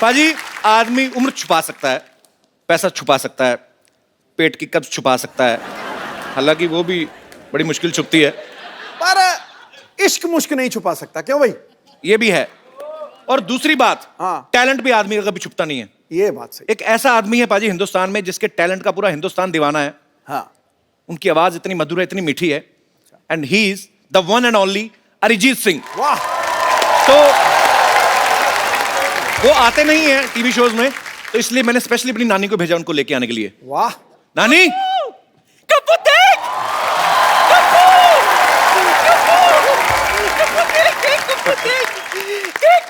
पाजी आदमी उम्र छुपा सकता है, पैसा छुपा सकता है, पेट की कब्ज छुपा सकता है, हालांकि वो भी बड़ी मुश्किल छुपती है, पर इश्क मुश्क नहीं छुपा सकता। क्यों भाई? ये भी है। और दूसरी बात, हाँ। टैलेंट भी आदमी का कभी छुपता नहीं है। ये बात सही। एक ऐसा आदमी है पाजी हिंदुस्तान में जिसके टैलेंट का पूरा हिंदुस्तान दीवाना है। हाँ। उनकी आवाज इतनी मधुर है, इतनी मीठी है, and he is the one and only Arijit Singh. वाह। तो वो आते नहीं है टीवी शोज में, तो इसलिए मैंने स्पेशली अपनी नानी को भेजा उनको लेके आने के लिए। वाह। नानी, कप्पू देख,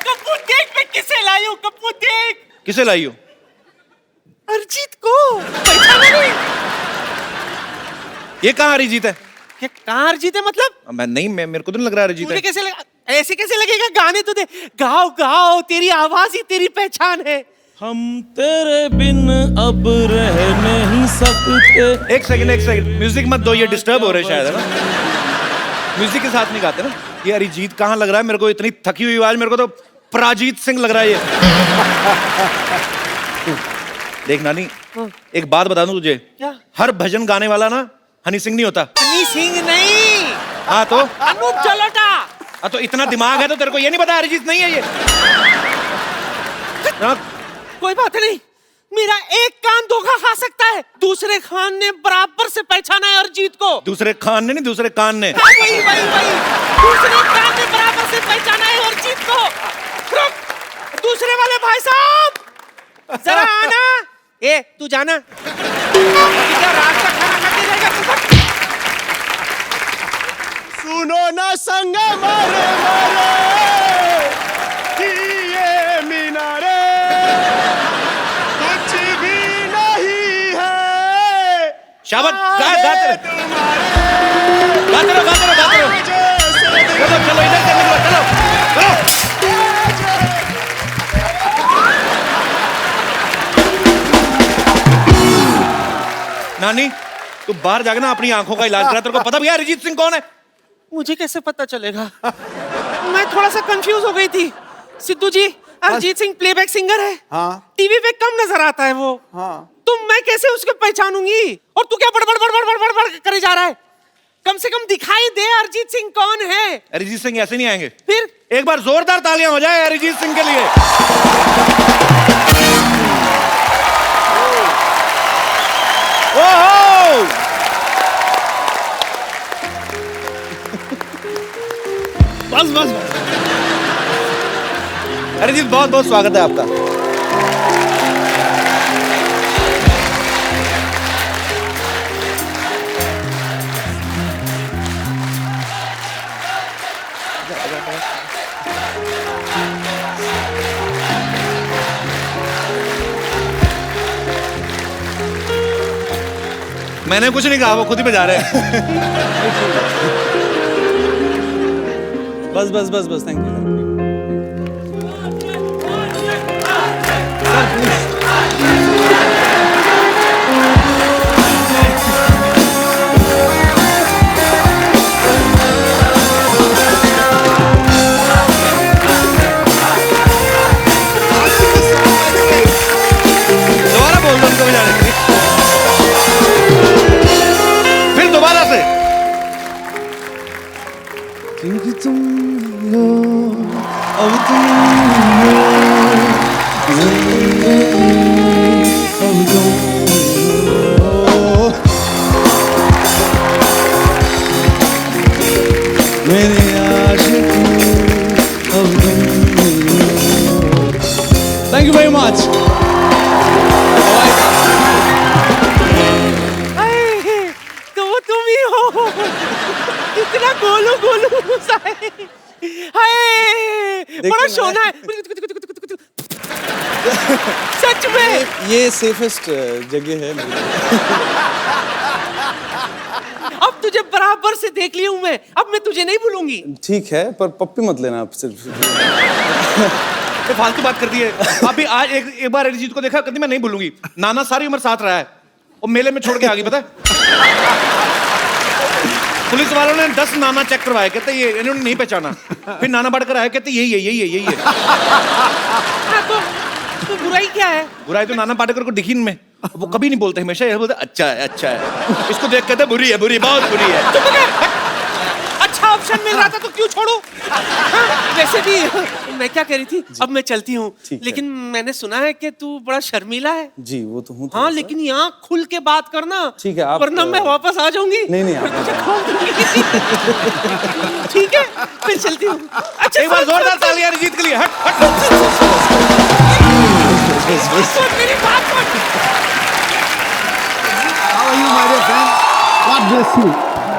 कप्पू देख, मैं किसे लाई हूँ? कप्पू देख। किसे लाई हो? अरिजीत को पहचाना नहीं? ये कहाँ अरिजीत है? क्या कहाँ अरिजीत है मतलब? मैं नहीं, मेरे को तो नहीं लग रहा अरिजीत मुझे है। कैसे लगा? ऐसे कैसे लगेगा? गाने तो दे, गाओ गाओ, तेरी आवाज ही तेरी पहचान है। हम तेरे बिन अब रह नहीं सकते। एक सेकंड, म्यूजिक मत दो, ये डिस्टर्ब हो रहे शायद, है ना? म्यूजिक के साथ नहीं गाते ना। ये अरिजीत कहाँ लग रहा है मेरे को? इतनी थकी हुई आवाज, मेरे को तो प्राजीत सिंह लग रहा है ये। देख नानी, एक बात बता दूं तुझे, क्या? हर भजन गाने वाला ना हनी सिंह नहीं होता। हनी सिंह नहीं, हाँ तो अनूप जलोटा। हाँ तो इतना दिमाग है तो तेरे को ये नहीं पता अरिजीत नहीं है ये? हाँ, कोई बात नहीं, मेरा एक कान धोखा खा सकता है, दूसरे खान ने बराबर से पहचाना है अरिजीत को। दूसरे खान ने नहीं, दूसरे कान ने। हाँ, वही दूसरे कान ने बराबर से पहचाना है अरिजीत को। रुक, दूसरे वाले भाई साहब जरा आना। ए तू जाना, क्या रास्ता खड़ा करके जाएगा? सुनो ना संग मारे मारे ये मीनारे कुछ भी नहीं है। शाबाश, गाते रहो। चलो इधर से निकलो, चलो। नानी, तू बाहर जाके ना अपनी आंखों का इलाज करा। तेरे को पता भी है अरिजीत सिंह कौन है? मुझे कैसे पता चलेगा? मैं थोड़ा सा कंफ्यूज हो गई थी। सिद्धू जी, अरिजीत सिंह प्लेबैक सिंगर है। हाँ। टीवी पे कम नजर आता है वो। हाँ। तो मैं कैसे उसको पहचानूंगी? और तू क्या बड़ करे जा रहा है? कम से कम दिखाई दे अरिजीत सिंह कौन है। अरिजीत सिंह ऐसे नहीं आएंगे। फिर एक बार जोरदार तालियां हो जाए अरिजीत सिंह के लिए। ओहो! बस। अरिजीत, बहुत बहुत स्वागत है आपका। मैंने कुछ नहीं कहा, वो खुद ही बजा रहे हैं। बस थैंक यू। दोबारा बोल दो उनको बजाने के लिए। फिर दोबारा से। क्योंकि तुम हो, अब तुम हो, अब तुम हो, मेरे आशिक, अब तुम हो। Thank you very much. तो वो तुम ही हो। कितना गोलू सा है। हाय, बड़ा सोना है। सच में ये सेफेस्ट जगह है मेरे लिए। अब तुझे बराबर से देख ली हूं मैं, अब मैं तुझे नहीं भूलूंगी। ठीक है, पर पप्पी मत लेना आप सिर्फ। तो फालतू बात कर दी है। अभी आज एक बार अरिजीत को देखा, कहती मैं नहीं भूलूंगी। नाना सारी उम्र साथ रहा है, और मेले में छोड़ के आ गई, पता है? पुलिस वालों ने 10 नाना चेक करवाए, कहते ये इन्होंने नहीं पहचाना। फिर नाना बढ़कर आए, कहते यही है। हाँ, तो इसमें बुराई क्या है? बुराई तो नाना पाटेकर को दिखी में, वो कभी नहीं बोलते, हमेशा ये बोलते अच्छा है, अच्छा है। इसको देख कहते बुरी है, बुरी, बहुत बुरी है। अच्छा ऑप्शन मिल रहा था तो क्यों छोड़ू? हाँ, वैसे भी मैं क्या कह रही थी, अब मैं चलती हूँ, ठीक है। लेकिन मैंने सुना है कि तू बड़ा शर्मीला है। जी वो तो हूँ हाँ, लेकिन यहाँ खुल के बात करना। ठीक है, आप- वरना मैं वापस आ जाऊंगी। नहीं, आप- फिर तुझे खोल दूंगी। ठीक है, फिर चलती हूँ। अच्छा एक बार जोरदार तालियां अरिजीत के लिए। हट हट। मेरी बात सुन। How are you, my dear friend? God bless you.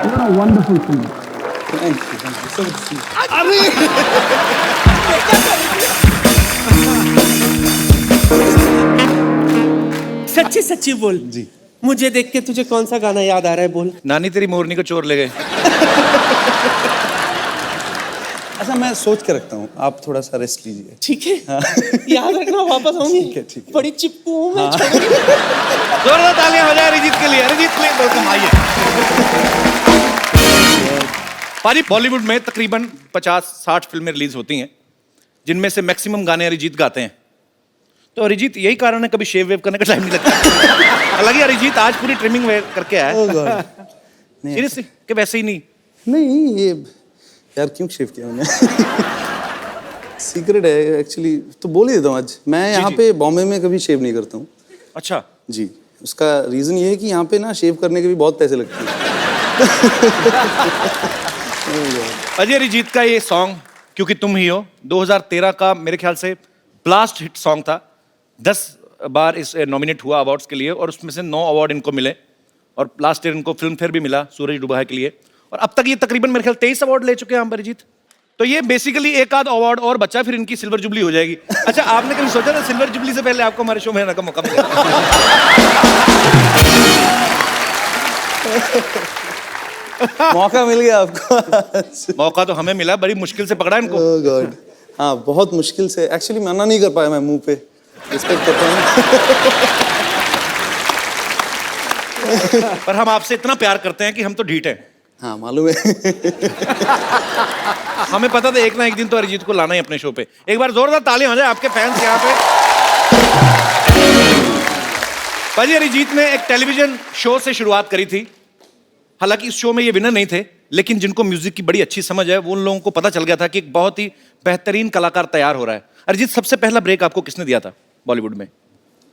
You're a wonderful singer. Thank you so much. सच्ची सच्ची बोल जी। मुझे देख के तुझे कौन सा गाना याद आ रहा है? बोल। नानी तेरी मोरनी को चोर ले गए। अच्छा मैं सोच के रखता हूँ, आप थोड़ा सा रेस्ट लीजिए। ठीक है, याद रखना, वापस आऊंगी। ठीक है। बड़ी चिपकू हूँ मैं। जोरदार तालियां हो जाए अरिजीत के लिए। अरिजीत के लिए बहुत आइए। पाजी, बॉलीवुड में तकरीबन 50-60 फिल्में रिलीज होती हैं, जिनमें से मैक्सिमम गाने अरिजीत गाते हैं। तो अरिजीत यही कारण है कभी शेव वेव करने का टाइम नहीं लगता। हालांकि अरिजीत आज पूरी ट्रिमिंग वेयर करके आया Oh है। God. नहीं सीरियसली कि वैसे ही नहीं? नहीं, ये यार क्यों शेव किया मैंने? सीक्रेट है एक्चुअली, तो बोल ही देता हूँ आज। मैं यहाँ जी। पे बॉम्बे में कभी शेव नहीं करता हूँ। अच्छा। जी, उसका रीजन ये है कि यहाँ पे ना शेव करने के भी बहुत पैसे लगते हैं। अजय अरिजीत का ये सॉन्ग क्योंकि तुम ही हो 2013 का मेरे ख्याल से ब्लास्ट हिट सॉन्ग था। 10 बार इस नॉमिनेट हुआ अवार्ड्स के लिए और उसमें से 9 अवार्ड इनको मिले और लास्ट ईयर इनको फिल्म फेयर भी मिला सूरज डूबा है के लिए। और अब तक ये तकरीबन मेरे ख्याल 23 अवार्ड ले चुके हैं हम अरिजीत। तो ये बेसिकली एक आध अवार्ड और बचा, फिर इनकी सिल्वर जुबली हो जाएगी। अच्छा, आपने कभी सोचा था सिल्वर जुबली से पहले आपको हमारे शो में आने का मौका मिलेगा? मौका मिल गया आपको। मौका तो हमें मिला, बड़ी मुश्किल से पकड़ा इनको। Oh God. हाँ बहुत मुश्किल से, एक्चुअली मना नहीं कर पाया मैं मुंह पे। रिस्पेक्ट करता हूँ। पर हम आपसे इतना प्यार करते हैं कि हम तो ढीठ हैं। हाँ मालूम है। हमें पता था एक ना एक दिन तो अरिजीत को लाना ही अपने शो पे। एक बार जोरदार तालियां हो जाए आपके फैंस यहाँ पे। पाजी, अरिजीत ने एक टेलीविजन शो से शुरुआत करी थी। हालांकि इस शो में ये विनर नहीं थे, लेकिन जिनको म्यूजिक की बड़ी अच्छी समझ है वो उन लोगों को पता चल गया था कि एक बहुत ही बेहतरीन कलाकार तैयार हो रहा है। अरिजीत, सबसे पहला ब्रेक आपको किसने दिया था बॉलीवुड में?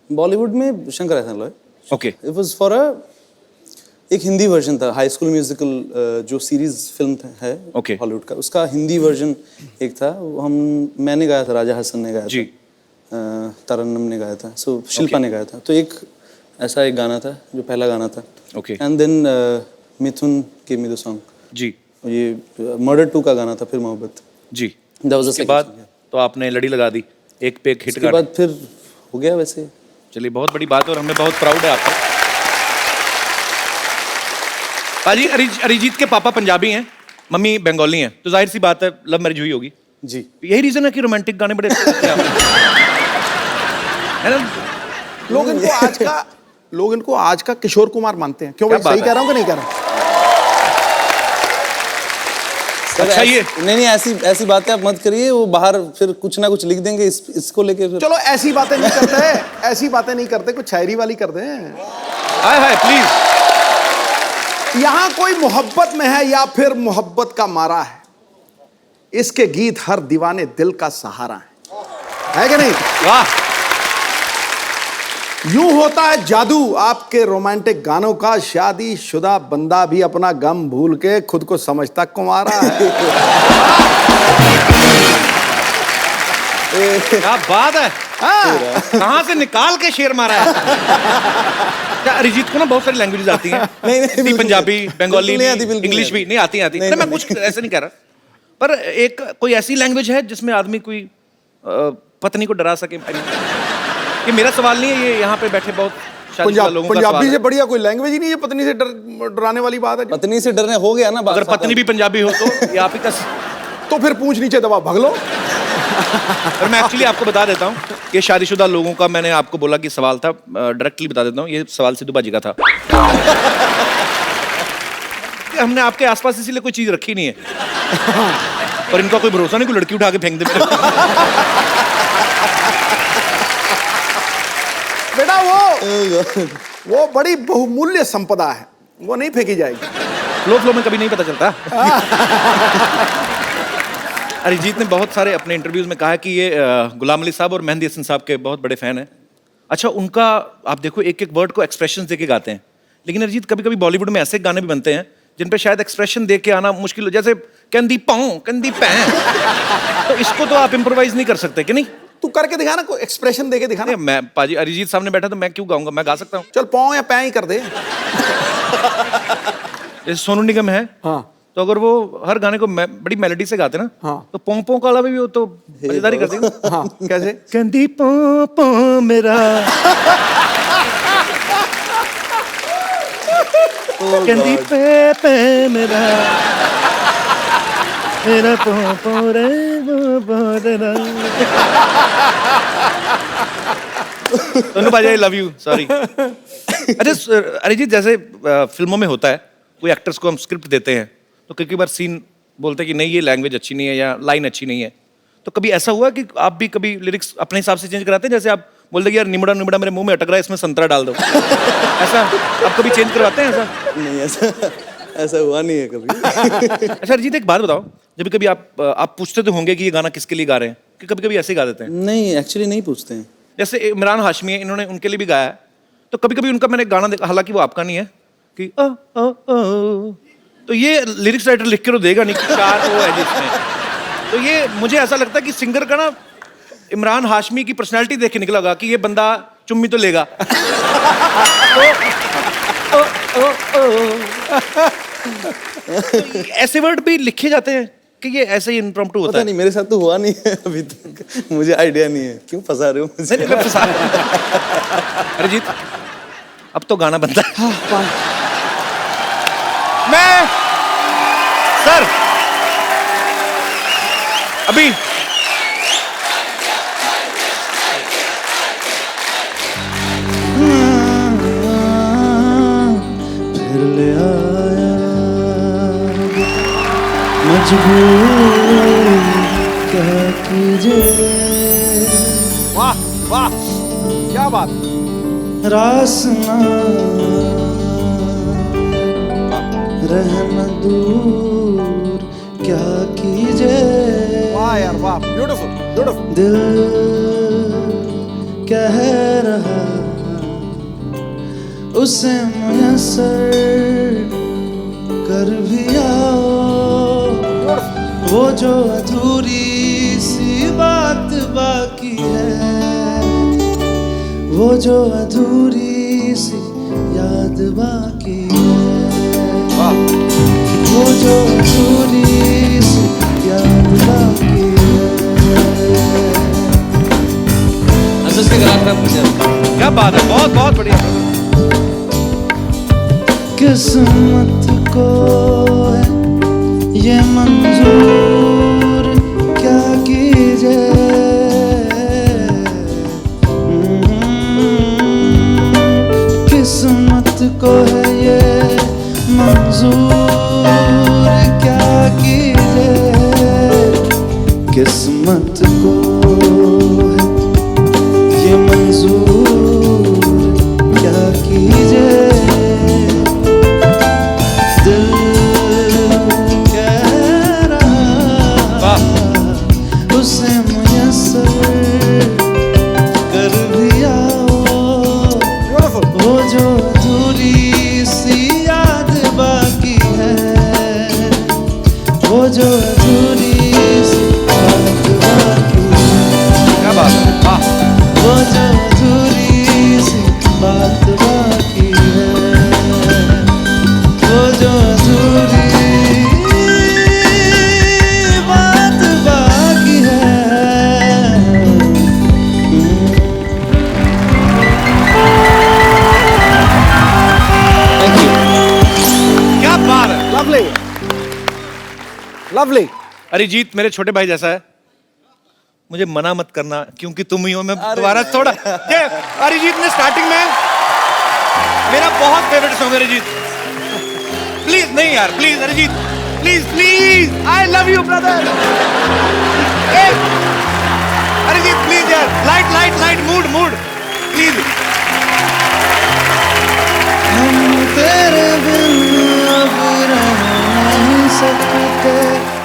बॉलीवुड में शंकर एहसान Loy. Okay. It was for एक हिंदी वर्जन था, हाई स्कूल म्यूजिकल जो सीरीज फिल्म है Okay. हॉलीवुड का, उसका हिंदी वर्जन एक था। वो मैंने गाया था, राजा हसन ने गाया जी। था, तरन्नुम ने गाया था, सो शिल्पा ने गाया था। तो एक ऐसा एक गाना था जो पहला गाना था। Okay. And then Mithun give me the song, जी ये मर्डर 2 का गाना था, फिर मोहब्बत। जी। That was the उसके second बाद song, yeah. तो आपने लड़ी लगा दी, एक पे एक हिट उसके गाना। बाद फिर हो गया वैसे। चलिए, बहुत बड़ी बात है और हमें बहुत प्राउड है आप पर। पाजी, अरिजीत के पापा पंजाबी हैं, मम्मी बंगाली हैं, तो जाहिर सी बात है लव मैरिज हुई होगी। जी यही रीजन है कि रोमांटिक गाने बड़े अच्छे लगते हैं आपको। है ना? लोग इनको आज का किशोर कुमार मानते हैं। क्यों भाई, क्या बात सही है? कह रहा हूँ कि नहीं कह रहा हूँ? अच्छा, ये नहीं ऐसी बातें आप मत करिए, वो बाहर फिर कुछ ना कुछ लिख देंगे इसको लेके फिर। चलो ऐसी बातें नहीं करते, ऐसी बातें नहीं करते, कुछ शायरी वाली करते हैं। हाय हाय प्लीज। यहां कोई मोहब्बत में है या फिर मोहब्बत का मारा है, इसके गीत हर दीवाने दिल का सहारा है कि नहीं? वाह। यूं होता है जादू आपके रोमांटिक गानों का, शादी शुदा बंदा भी अपना गम भूल के खुद को समझता कुंवारा है। क्या बात है। कहां से निकाल के शेर मारा है। क्या अरिजीत को ना बहुत सारी लैंग्वेजेस आती हैं? नहीं, हिंदी, पंजाबी, बंगाली, बिल्कुल नहीं आती, बिल्कुल इंग्लिश भी नहीं नहीं आती आती। नहीं, मैं नहीं। कुछ ऐसे नहीं कह रहा, पर एक कोई ऐसी लैंग्वेज है जिसमें आदमी कोई पत्नी को डरा सके। ये मेरा सवाल नहीं है, ये यहाँ पे बैठे बहुत शादीशुदा लोगों का सवाल पंजाबी है। से बढ़िया कोई लैंग्वेज ही नहीं है। पत्नी से डराने वाली बात है। पत्नी से डरने हो गया ना बात। अगर पत्नी भी पंजाबी हो तो ये आप ही का। तो फिर पूछ नीचे दबा भाग लो। और मैं एक्चुअली आपको बता देता हूँ, ये शादीशुदा लोगों का मैंने आपको बोला कि सवाल था, डायरेक्टली बता देता हूँ, ये सवाल सिद्धू बाजी का था। हमने आपके आसपास इसीलिए कोई चीज रखी नहीं है, और इनका कोई भरोसा नहीं, कोई लड़की उठा के फेंक दे। बेटा वो बड़ी बहुमूल्य संपदा है, वो नहीं फेंकी जाएगी। फ्लो में कभी नहीं पता चलता। अरिजीत ने बहुत सारे अपने इंटरव्यूज में कहा कि ये गुलाम अली साहब और मेहंदी हसन साहब के बहुत बड़े फैन हैं। अच्छा, उनका आप देखो एक एक वर्ड को एक्सप्रेशन दे के गाते हैं, लेकिन अरिजीत कभी कभी बॉलीवुड में ऐसे गाने भी बनते हैं जिन पे शायद एक्सप्रेशन दे के आना मुश्किल हो, जैसे कंदी पाऊं कंदी पैं। तो इसको तो आप इम्प्रोवाइज नहीं कर सकते कि नहीं? तू करके दिखा ना, कोई एक्सप्रेशन देके दिखा ना। मैं पाजी अरिजीत सामने बैठा तो मैं क्यों गाऊंगा, मैं गा सकता हूँ। चल पाँव या पैं ही कर दे। जैसे सोनू निगम है, हाँ तो अगर वो हर गाने को बड़ी मेलोडी से गाते ना, हाँ। तो पों पों काला भी वो तो मजेदारी कर देगा। हाँ कैसे? कंदी पों पों मेरा कंदी पे पे मेरा मेरा पों पों रे पों तेरा। सोनू पाजी आई लव यू, सॉरी। अच्छा अरिजीत, जैसे फिल्मों में होता है, कोई एक्टर्स को हम स्क्रिप्ट देते हैं तो कई बार सीन बोलते हैं कि नहीं ये लैंग्वेज अच्छी नहीं है या लाइन अच्छी नहीं है, तो कभी ऐसा हुआ कि आप भी कभी लिरिक्स अपने हिसाब से चेंज कराते हैं? जैसे आप बोल दे यार निमड़ा निमड़ा मेरे मुंह में अटक रहा है, इसमें संतरा डाल दो। ऐसा आप कभी चेंज करवाते हैं? ऐसा नहीं, ऐसा हुआ नहीं है कभी। अच्छा अरिजीत, एक बात बताओ, जब कभी आप पूछते तो होंगे कि ये गाना किसके लिए गा रहे हैं, कि कभी कभी ऐसे ही गा देते हैं? नहीं, एक्चुअली नहीं पूछते हैं। जैसे इमरान हाशमी है, इन्होंने उनके लिए भी गाया है, तो कभी कभी उनका मैंने गाना देखा, हालांकि वो आपका नहीं है, कि ओ ओ ओ, तो ये लिरिक्स राइटर लिख के तो देगा नहीं कि 4 ओ है जिसमें। तो ये मुझे ऐसा लगता है कि सिंगर का ना इमरान हाशमी की पर्सनालिटी देख के निकला होगा कि ये बंदा चुम्मी तो लेगा। ओ, ओ, ओ, ओ। तो ऐसे वर्ड भी लिखे जाते हैं कि ये ऐसे ही इम्प्रॉम्प्टू होता पता है? नहीं, मेरे साथ तो हुआ नहीं है अभी तक, मुझे आइडिया नहीं है। क्यों फंसा रहे हो मुझे? नहीं, मैं फंसा अरिजीत, अब तो गाना बनता है। मैं सर अभी फिर ले आया मजबूर क्या कीजिए। वाह वाह, क्या बात। रासना रहना दूर क्या कीजिए। वाह यार वाह, ब्यूटीफुल ब्यूटीफुल। दिल कह रहा उसे मुयस्सर कर भी आओ, वो जो अधूरी सी बात बाकी है, वो जो अधूरी सी याद बाकी है, वो जो अधूरी सी याद बाकी है। क्या बात है, बहुत बहुत बढ़िया। किस्मत को है ये मंजूर क्या कीजिए। किस्मत को है ये मंजूर क्या कीजिए। किस्मत को है ये मंजूर क्या कीजिए। उसे मुयस्सर कर भी आओ, वो जो अधूरी सी याद बाकी है, वो जो अधूरी सी याद बाकी है। क्या बात है, वाह। वो जो अधूरी सी बात बाकी है, वो जो अधूरी बात बाकी है। क्या बात है। Lovely lovely. अरिजीत मेरे छोटे भाई जैसा है, मुझे मना मत करना क्योंकि तुम ही हो। मैं दोबारा थोड़ा ये अरिजीत ने स्टार्टिंग में मेरा बहुत फेवरेट सॉन्ग है अरिजीत। प्लीज नहीं यार, please Arijit, please please, I love you brother. Arijit please यार, light light light, mood mood please.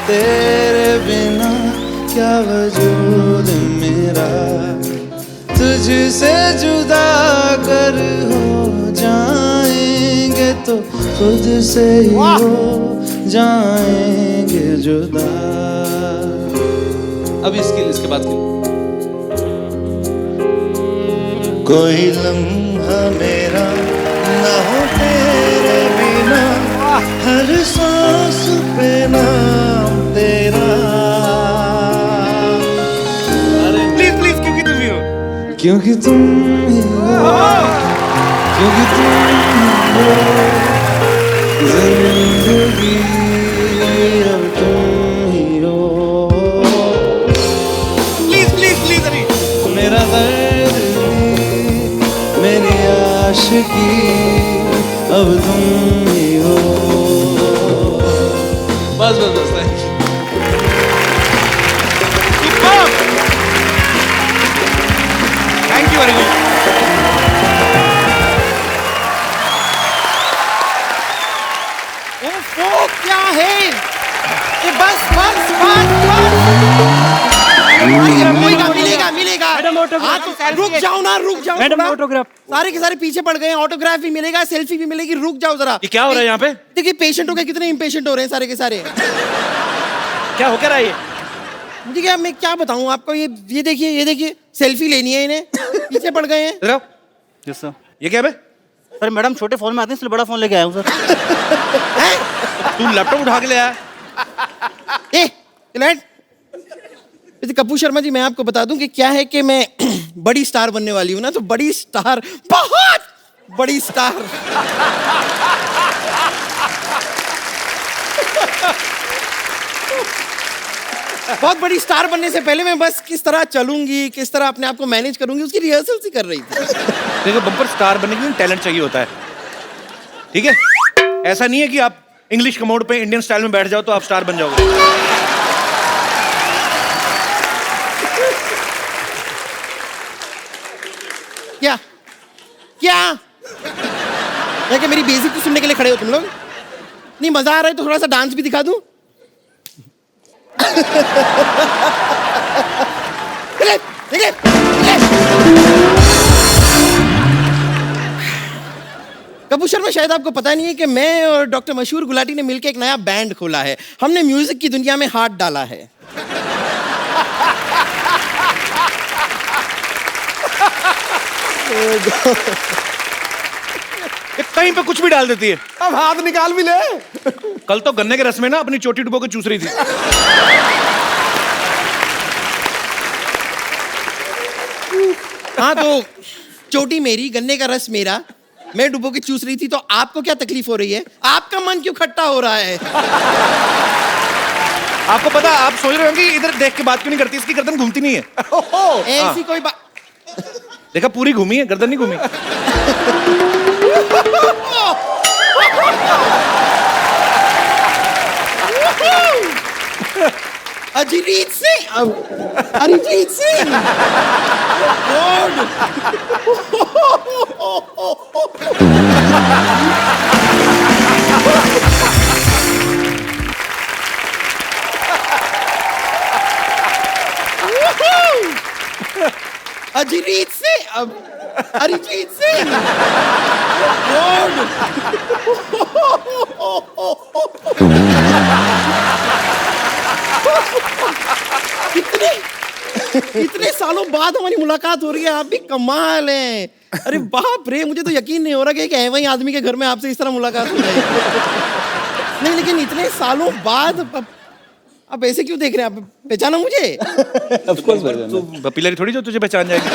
तेरे बिना क्या वजूद मेरा, तुझसे जुदा कर हो जाएंगे तो खुद से ही हो जाएंगे जुदा। अब इसके बाद की कोई लम्हा मेरा ना हो तेरे बिना, हर सांस पे नाम तेरा। प्लीज प्लीज, क्योंकि तुम ही हो। क्योंकि तुम ही हो, क्योंकि तुम ही हो जिंदगी, अब तुम ही हो। प्लीज प्लीज प्लीज अरे मेरा दर्द भी, मेरी आशिकी, अब तुम ही हो। बस बस बस, थैंक यू वेरी मच। वो क्या है ये? बस बस बस बस। मिलेगा मिलेगा मिलेगा। Madam, autograph. हाँ, तो रुक जाओ ना, रुक जाओ मैडम, थोड़ा। ऑटोग्राफ। सारे के सारे पीछे पड़ गए हैं। ऑटोग्राफ भी मिलेगा, सेल्फी भी मिलेगी। रुक जाओ जरा। ये क्या हो रहा है यहाँ पे? देखिए पेशेंटों के कितने इम्पेशेंट हो रहे हैं सारे के सारे। क्या हो क्या रहा है ये? मुझे क्या, मैं क्या बताऊं आपको। ये देखिए, ये देखिए, सेल्फी लेनी है इन्हें, पीछे पड़ गए हैं। इधर आओ। Yes sir. ये क्या है बे? सर मैडम छोटे फोन में आते हैं इसलिए बड़ा फोन लेके आया हूँ सर। तू लैपटॉप उठा के ले आया? ए लेट। कपूर शर्मा जी, मैं आपको बता दूं कि क्या है कि मैं बड़ी स्टार बनने वाली हूं ना, तो बड़ी स्टार, बहुत बड़ी स्टार। बहुत बड़ी स्टार बनने से पहले मैं बस किस तरह चलूंगी, किस तरह अपने आप को मैनेज करूंगी, उसकी रिहर्सल सी कर रही थी। देखो, बम्पर स्टार बनने के लिए टैलेंट चाहिए होता है, ठीक है? ऐसा नहीं है कि आप इंग्लिश कमोड पे इंडियन स्टाइल में बैठ जाओ तो आप स्टार बन जाओगे। क्या क्या है कि मेरी बेइज्जती सुनने के लिए खड़े हो तुम लोग? नहीं मजा आ रहा है तो थोड़ा सा डांस भी दिखा दूं? निकले, निकले, निकले। कपूर शर्मा, शायद आपको पता नहीं है कि मैं और डॉक्टर मशहूर गुलाटी ने मिलकर एक नया बैंड खोला है। हमने म्यूजिक की दुनिया में हाथ डाला है। ये कहीं पे कुछ भी डाल देती है। अब हाथ निकाल भी ले। कल तो गन्ने के रस में ना अपनी चोटी डुबो के चूस रही थी। हाँ तो चोटी मेरी, गन्ने का रस मेरा, मैं डुबो के चूस रही थी, तो आपको क्या तकलीफ हो रही है? आपका मन क्यों खट्टा हो रहा है? आपको पता, आप सोच रहे हो कि इधर देख के बात क्यों नहीं करती, इसकी गर्दन घूमती नहीं है। ऐसी कोई बात। देखा, पूरी घूमी है, गर्दन नहीं घूमी। अरिजीत सिंह, अरिजीत सिंह। अरिजीत सिंह, अरिजीत सिंह। कितने इतने सालों बाद हमारी मुलाकात हो रही है, आप भी कमाल हैं। अरे बाप रे, मुझे तो यकीन नहीं हो रहा कि एक ऐसे आदमी के घर में आपसे इस तरह मुलाकात हो जाए। नहीं लेकिन इतने सालों बाद आप ऐसे क्यों देख रहे हैं? आप पहचाना मुझे? ऑफ कोर्स तो बपीलरी थोड़ी जो तुझे पहचान जाएगी।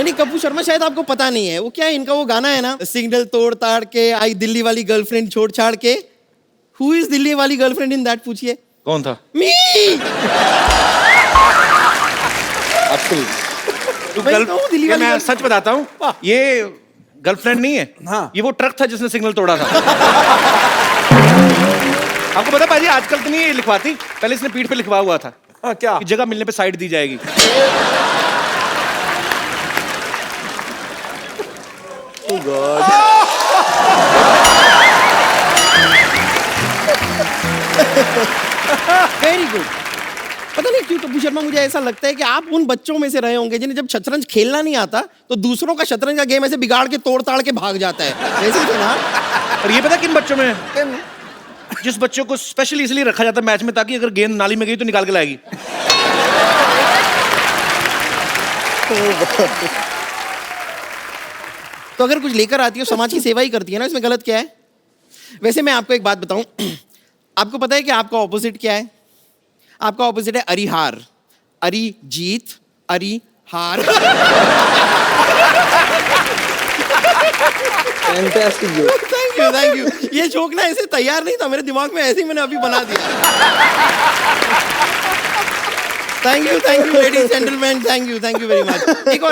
नहीं कपूर शर्मा, शायद आपको पता नहीं है वो क्या है, इनका वो गाना है ना, सिग्नल तोड़ ताड़ के आई दिल्ली वाली गर्लफ्रेंड छोड़ छाड़ के। हु इज दिल्ली वाली गर्लफ्रेंड इन दैट? पूछिए। कौन था? मी। तू मैं तो हूँ दिल्ली वाली मैं गर्ल- सच बताता हूँ, ये गर्लफ्रेंड नहीं है। हाँ। ये वो ट्रक था जिसने सिग्नल तोड़ा था। आपको पता पाजी, आजकल तो नहीं ये लिखवाती, पहले इसने पीठ पे लिखवा हुआ था हाँ, क्या? कि जगह मिलने पे साइड दी जाएगी। Very good. पता नहीं क्यों कपूर शर्मा, मुझे ऐसा लगता है कि आप उन बच्चों में से रहे होंगे जिन्हें जब शतरंज खेलना नहीं आता तो दूसरों का शतरंज का गेम ऐसे बिगाड़ के तोड़ ताड़ के भाग जाता है, वैसे ही थे ना? और ये पता किन बच्चों में है? जिस बच्चों को स्पेशली इसलिए रखा जाता है मैच में ताकि अगर गेंद नाली में गई तो निकाल के लाएगी। तो अगर कुछ लेकर आती है समाज की सेवा ही करती है ना, इसमें गलत क्या है? वैसे मैं आपको एक बात बताऊं, आपको पता है कि आपका ऑपोजिट क्या है? आपका ऑपोजिट है Arihar, Arijit, Arihar. Fantastic joke. Thank you. ये जोक ना ऐसे तैयार नहीं था मेरे दिमाग में, ऐसे ही मैंने अभी बना दिया। Thank you ladies gentleman, thank you very much. एक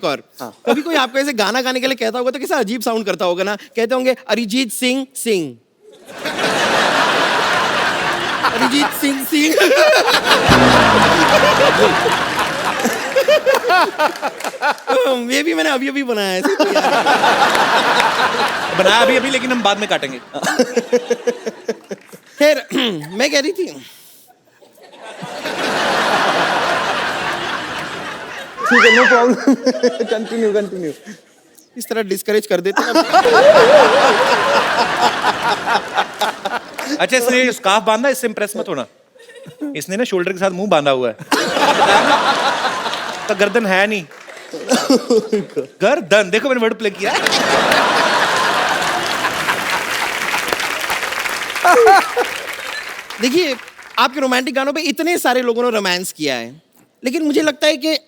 और। कभी कोई आपको ऐसे गाना गाने के लिए कहता होगा तो कैसा अजीब साउंड करता होगा ना? कहते होंगे अरिजीत सिंह सिंह, अरिजीत सिंह सिंह। ये भी मैंने अभी बनाया है, बनाया अभी लेकिन हम बाद में काटेंगे। खैर मैं कह रही थी, ठीक है, नो प्रॉब्लम। कंटिन्यू। इस तरह डिस्करेज कर देते हैं। अच्छा, इसने स्कार्फ बांधा, इससे इंप्रेस मत होना। इसने ना शोल्डर के साथ मुंह बांधा हुआ है। तो गर्दन है नहीं। गर्दन, देखो मैंने वर्ड प्ले किया। देखिए, आपके रोमांटिक गानों पे इतने सारे लोगों ने रोमांस किया है, लेकिन मुझे लगता है कि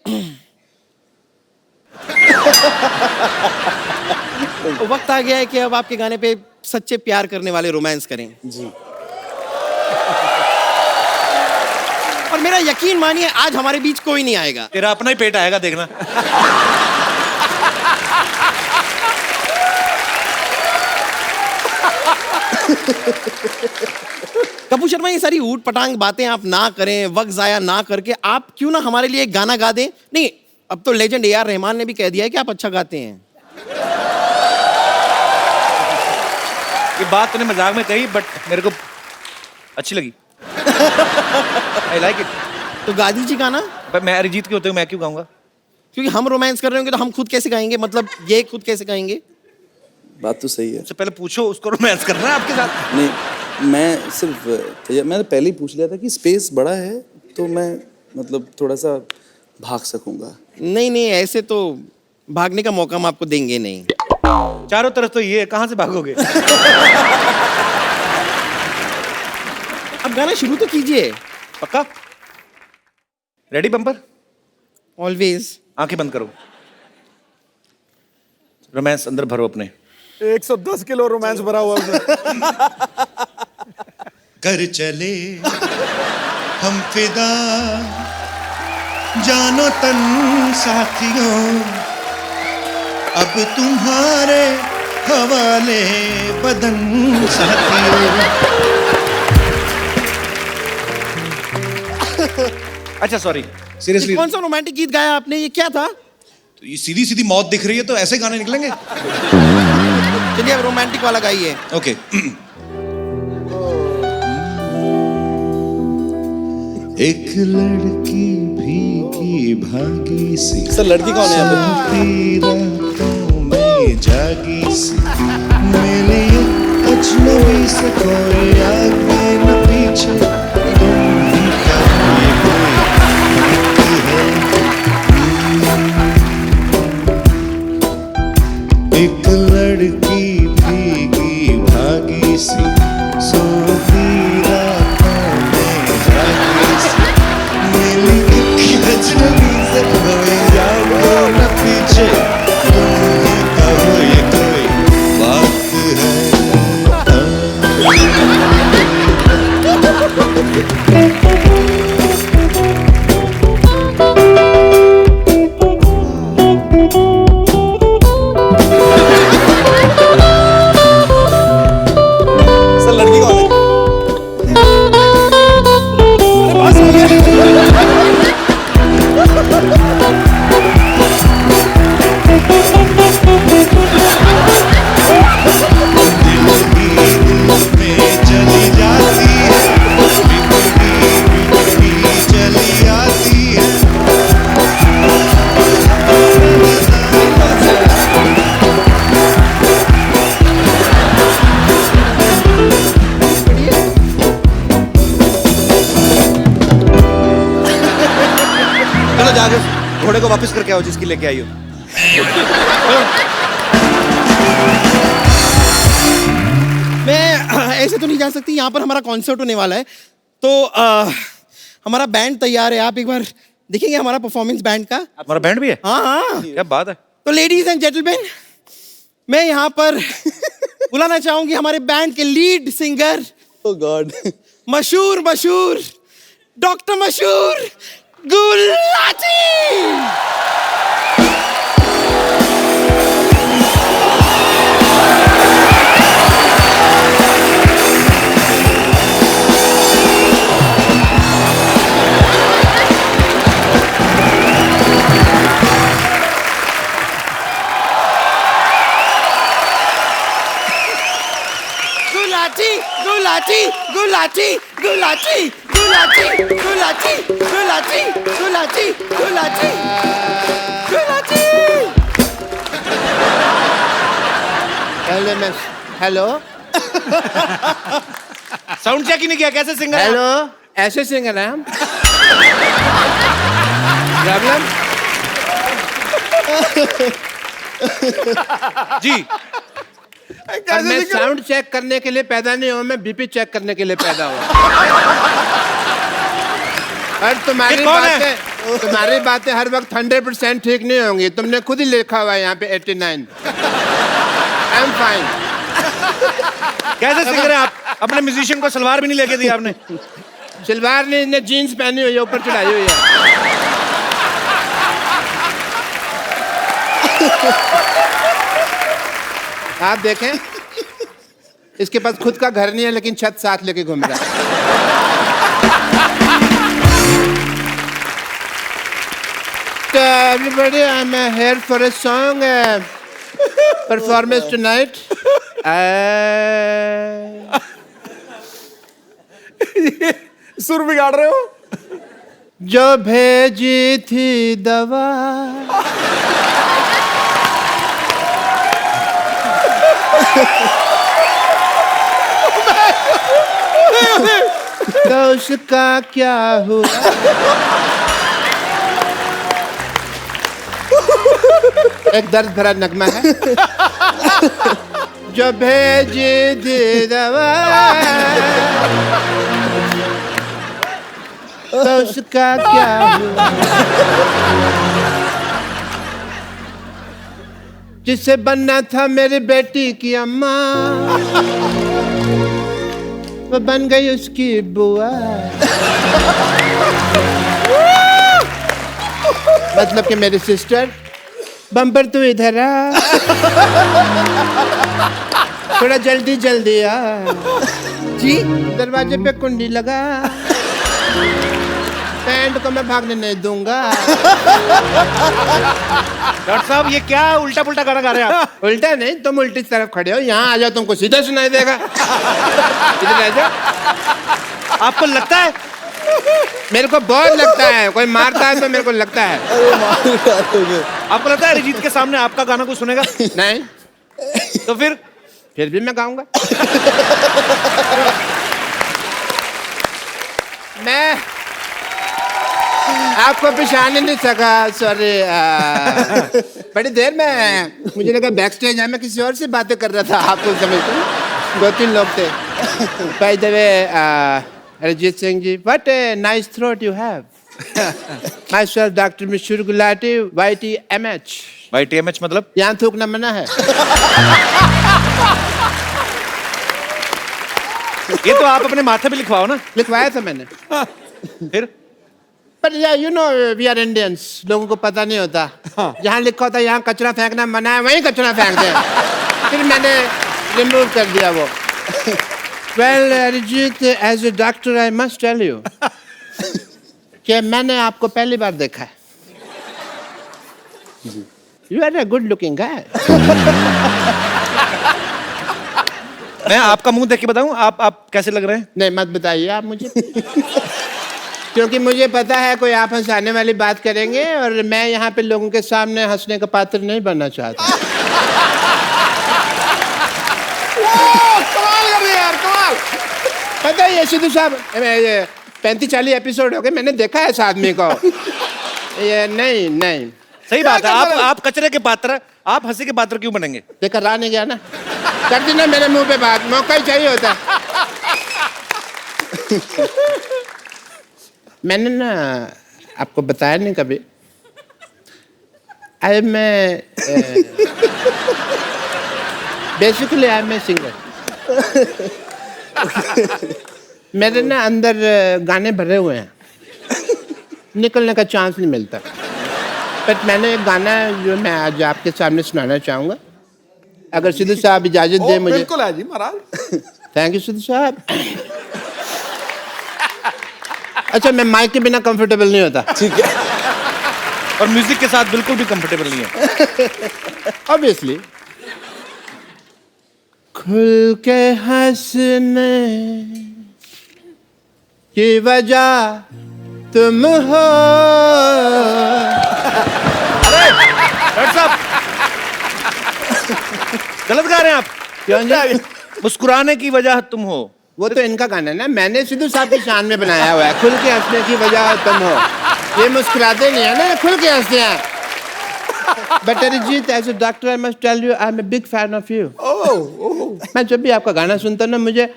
वक्त आ गया है कि अब आपके गाने पे सच्चे प्यार करने वाले रोमांस करें जी। और मेरा यकीन मानिए आज हमारे बीच कोई नहीं आएगा। तेरा अपना ही पेट आएगा, देखना। कपूर शर्मा, ये सारी ऊट पटांग बातें आप ना करें, वक्त जाया ना करके आप क्यों ना हमारे लिए एक गाना गा दें? नहीं, अब तो लेजेंड ए आर रहमान ने भी कह दिया है कि आप अच्छा गाते हैं। ये बात तूने मजाक में कही, बट मेरे को अच्छी लगी। I like it. तो गा दीजिए गाना। पर मैं अरिजीत के होते हुए मैं क्यों गाऊंगा? क्योंकि हम रोमांस कर रहे होंगे तो हम खुद कैसे गाएंगे? मतलब ये खुद कैसे गाएंगे? बात तो सही है। सबसे पहले पूछो उसको रोमांस करना है आपके साथ। नहीं, मैं सिर्फ मैंने पहले ही पूछ लिया था कि स्पेस बड़ा है तो मैं मतलब थोड़ा सा भाग सकूंगा। नहीं, ऐसे तो भागने का मौका हम आपको देंगे नहीं। चारों तरफ तो ये है, कहां से भागोगे? अब गाना शुरू तो कीजिए। पक्का? Ready bumper? ऑलवेज। आंखें बंद करो, रोमांस अंदर भरो अपने। 110 किलो रोमांस भरा हुआ उसमें। कर चले हम फिदा, जानो तन साथियों, अब तुम्हारे हवाले बदन साथियों। अच्छा सॉरी, सीरियसली, कौन सा रोमांटिक गीत गाया आपने? ये क्या था? तो ये सीधी सीधी मौत दिख रही है तो ऐसे गाने निकलेंगे। चलिए अब रोमांटिक वाला गाइए। ओके। एक लड़की भीगी भागी सी, सर लड़की कौन है यहाँ रातों में जागी सी, मिली अजनबी से कोई आगे न पीछे, तुम ही क्या ये कोई है। एक लड़की भीगी भागी सी, सोती रातों में जागी सी, मिली एक अजनबी से कोई आगे न पीछे, तुम ही कहो ये कोई बात है। चलो जाके घोड़े को वापस करके आओ जिसकी लेके आई हो। मैं ऐसे तो नहीं जा सकती, यहाँ पर हमारा कॉन्सर्ट होने वाला है, तो हमारा बैंड तैयार है, आप एक बार देखेंगे हमारा परफॉर्मेंस बैंड का। हमारा बैंड भी है? हाँ हाँ। क्या बात है। तो लेडीज एंड जेंटलमैन, मैं यहाँ पर बुलाना चाहूंगी हमारे बैंड के lead singer, Oh God. Mashhoor doctor मशहूर Gulati. Gulati Gulati Gulati Gulati Gulati Gulati Gulati Gulati Gulati. Hello miss, hello sound check ही नहीं किया, कैसे सिंगर? हेलो, ऐसे सिंगर हैं हम। प्रॉब्लम जी। और मैं साउंड चेक करने के लिए पैदा नहीं हुआ, मैं बीपी चेक करने के लिए पैदा हुआ। और तुम्हारी बातें हर वक्त 100% ठीक नहीं होंगी। तुमने खुद ही लिखा हुआ है यहाँ पे 89। I am fine. कैसे सिंगर है आप? अपने म्यूजिशियन को सलवार भी नहीं लेके दी आपने। सलवार नहीं, इन्हें जीन्स पहनी हुई है, ऊपर चढ़ाई हुई है। आप देखें, इसके पास खुद का घर नहीं है लेकिन छत साथ लेके घूम रहा है। So everybody, I'm here for a song performance tonight. सुर बिगाड़ रहे हो। जो भेजी थी दवा तो उसका क्या हुआ? एक दर्द भरा नगमा है। जो भेजी थी दवा तो उसका क्या हुआ? जिससे बनना था मेरी बेटी की अम्मा, वो बन गई उसकी बुआ। मतलब कि मेरी सिस्टर, बम्पर तू इधर आ, थोड़ा जल्दी जल्दी आ जी, दरवाजे पे कुंडी लगा, पैंट को मैं भागने नहीं दूंगा। डॉक्टर साहब ये क्या उल्टा पुल्टा गाना गा रहे हैं आप? उल्टा नहीं, तुम उल्टी तरफ खड़े हो, यहाँ आ जाओ तुमको सीधा सुनाई देगा। इधर आ जाओ। आपको लगता है? मेरे को बहुत लगता है, कोई मारता है तो मेरे को लगता है। आपको लगता है अरिजीत के सामने आपका गाना कोई सुनेगा? नहीं तो फिर भी मैं गाऊंगा। मैं आपको पहचान ही नहीं सका, सॉरी। बड़ी देर में मुझे लगा बैक स्टेज है, मैं किसी और से बातें कर रहा था। आपको समझते 2-3 लोग थे। By the way, Arijit Singh ji, what a nice throat you have. My self doctor मशहूर गुलाटी, YTMH। YTMH मतलब? यहाँ थूकना मना है। ये तो आप अपने माथे पे लिखवाओ ना। लिखवाया था मैंने। फिर पर you know we are Indians, लोगों को पता नहीं होता। जहाँ लिखा होता है यहाँ कचरा फेंकना मना है, वहीं कचरा फेंकते हैं। फिर मैंने रिमूव कर दिया वो। Well Arijit, as a doctor I must tell you कि मैंने आपको पहली बार देखा है। You are a good looking guy. मैं आपका मुंह देख के बताऊं आप कैसे लग रहे हैं? नहीं मत बताइए आप मुझे। क्योंकि मुझे पता है कोई आप हंसाने वाली बात करेंगे और मैं यहाँ पे लोगों के सामने हंसने का पात्र नहीं बनना चाहता। कमाल कर रहे यार, कमाल। पता है ये सिद्धू साहब, 35-40 एपिसोड हो गए, मैंने देखा है इस आदमी को। ये नहीं नहीं सही बात है, आप कचरे के पात्र, आप हंसी के पात्र क्यों बनेंगे? देखा रहा नहीं गया ना, कर दी ना मेरे मुंह पे बात, मौका ही चाहिए होता। मैंने ना आपको बताया नहीं कभी, I am basically I am a singer. मेरे ना अंदर गाने भरे हुए हैं, निकलने का चांस नहीं मिलता। बट मैंने एक गाना जो मैं आज आपके सामने सुनाना चाहूँगा, अगर सिद्धू साहब इजाज़त दे मुझे। बिल्कुल है जी महाराज। थैंक यू सिद्धू साहब। अच्छा, मैं माइक के बिना कंफर्टेबल नहीं होता। ठीक है। और म्यूजिक के साथ बिल्कुल भी कंफर्टेबल नहीं है। ऑब्वियसली। खुल के हंसने की वजह तुम हो। डॉक्टर साहब गलत गा रहे हैं आप। क्यों जी? मुस्कुराने की वजह तुम हो, वो तो इनका गाना है ना, मैंने सिद्धू साहब की शान में बनाया हुआ है। खुल के हंसने की वजह तुम हो, ये मुस्कुराते नहीं है ना, खुल के हंसते हैं। But Arijit, as a doctor I must tell you, I am a big fan of you. मैं जब भी आपका गाना सुनता हूं ना, मुझे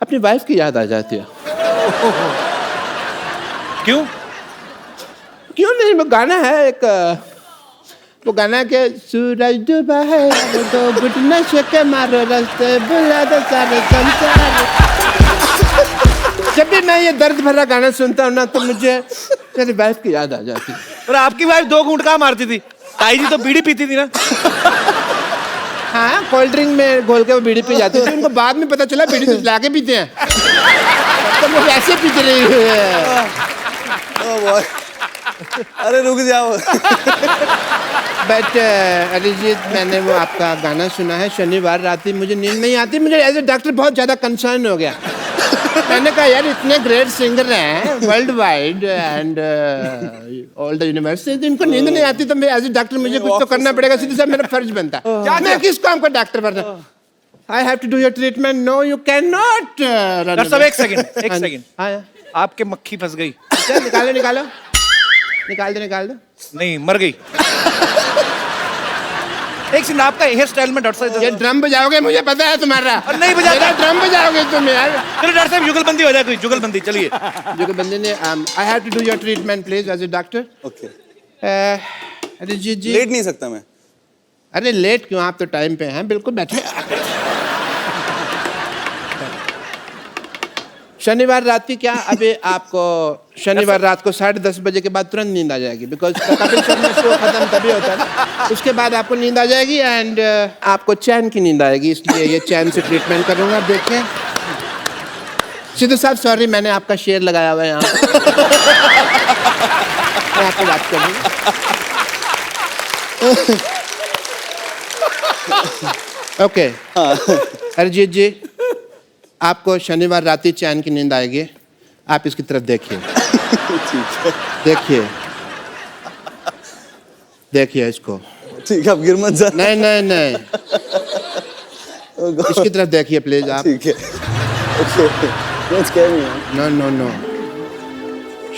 अपनी वाइफ की याद आ जाती है। क्यों? क्यों नहीं, वो गाना है एक, वो गाना के सूरज डूबा है तो गुट नशे के मारो रास्ते बुला दो सारे संसार। जब भी मैं ये दर्द भरा गाना सुनता हूँ ना, तो मुझे मेरी वाइफ की याद आ जाती है। और आपकी वाइफ 2 घूंट कहाँ मारती थी? ताई जी तो बीड़ी पीती थी ना। हाँ, कोल्ड ड्रिंक में घोल के वो बीड़ी पी जाती थी, उनको बाद में पता चला बीड़ी तो लाके पीते हैं, तो वो वैसे पीते रही है। अरे रुक जाओ। बट अरिजीत, मैंने वो आपका गाना सुना है, शनिवार रात ही मुझे नींद नहीं आती। मुझे एज ए डॉक्टर बहुत ज़्यादा कंसर्न हो गया। मैंने कहा यार, इतने ग्रेट सिंगर हैं world wide and all the university, इनको नींद नहीं आती, तो मैं एज ए डॉक्टर मुझे कुछ तो करना पड़ेगा। सीधे साहब मेरा फर्ज बनता है। मैं किस काम का डॉक्टर बनना? I have to do your treatment. No you can not. Doctor साहब एक सेकंड। हाँ, आपके मक्खी फंस गई। निकालो निकालो निकाल दो। नहीं, मर गई। एक सेकंड, आपका हेयर स्टाइल में डॉक्टर साहब, ये ड्रम बजाओगे, मुझे पता है तुम्हारा। और नहीं बजाता। मेरा ड्रम बजाओगे तुम यार। चलो डॉक्टर साहब, जुगलबंदी हो जाए, कोई जुगलबंदी। चलिए जुगलबंदी ने, I have to do your treatment please as a doctor. Okay. Arijit ji, लेट नहीं सकता मैं। अरे लेट क्यों, आप तो टाइम पे हैं, बिल्कुल बैठे। शनिवार रात की क्या, अभी आपको शनिवार रात को 10:30 बजे के बाद तुरंत नींद आ जाएगी, बिकॉज कपिल शर्मा शो खत्म तभी होता है ना। उसके बाद आपको नींद आ जाएगी एंड आपको चैन की नींद आएगी, इसलिए ये चैन से ट्रीटमेंट करूंगा। देखिए सिद्धू साहब, सॉरी, मैंने आपका शेर लगाया हुआ है यहाँ। मैं आपको बात करूँगा। ओके, अरिजीत जी, आपको शनिवार रात ही चैन की नींद आएगी। आप इसकी तरफ देखिए। देखिए इसको। ठीक है, अब गिर मत जा। नहीं, इसकी तरफ देखिए प्लीज आप। ठीक है। Okay. Don't scare me, man. No.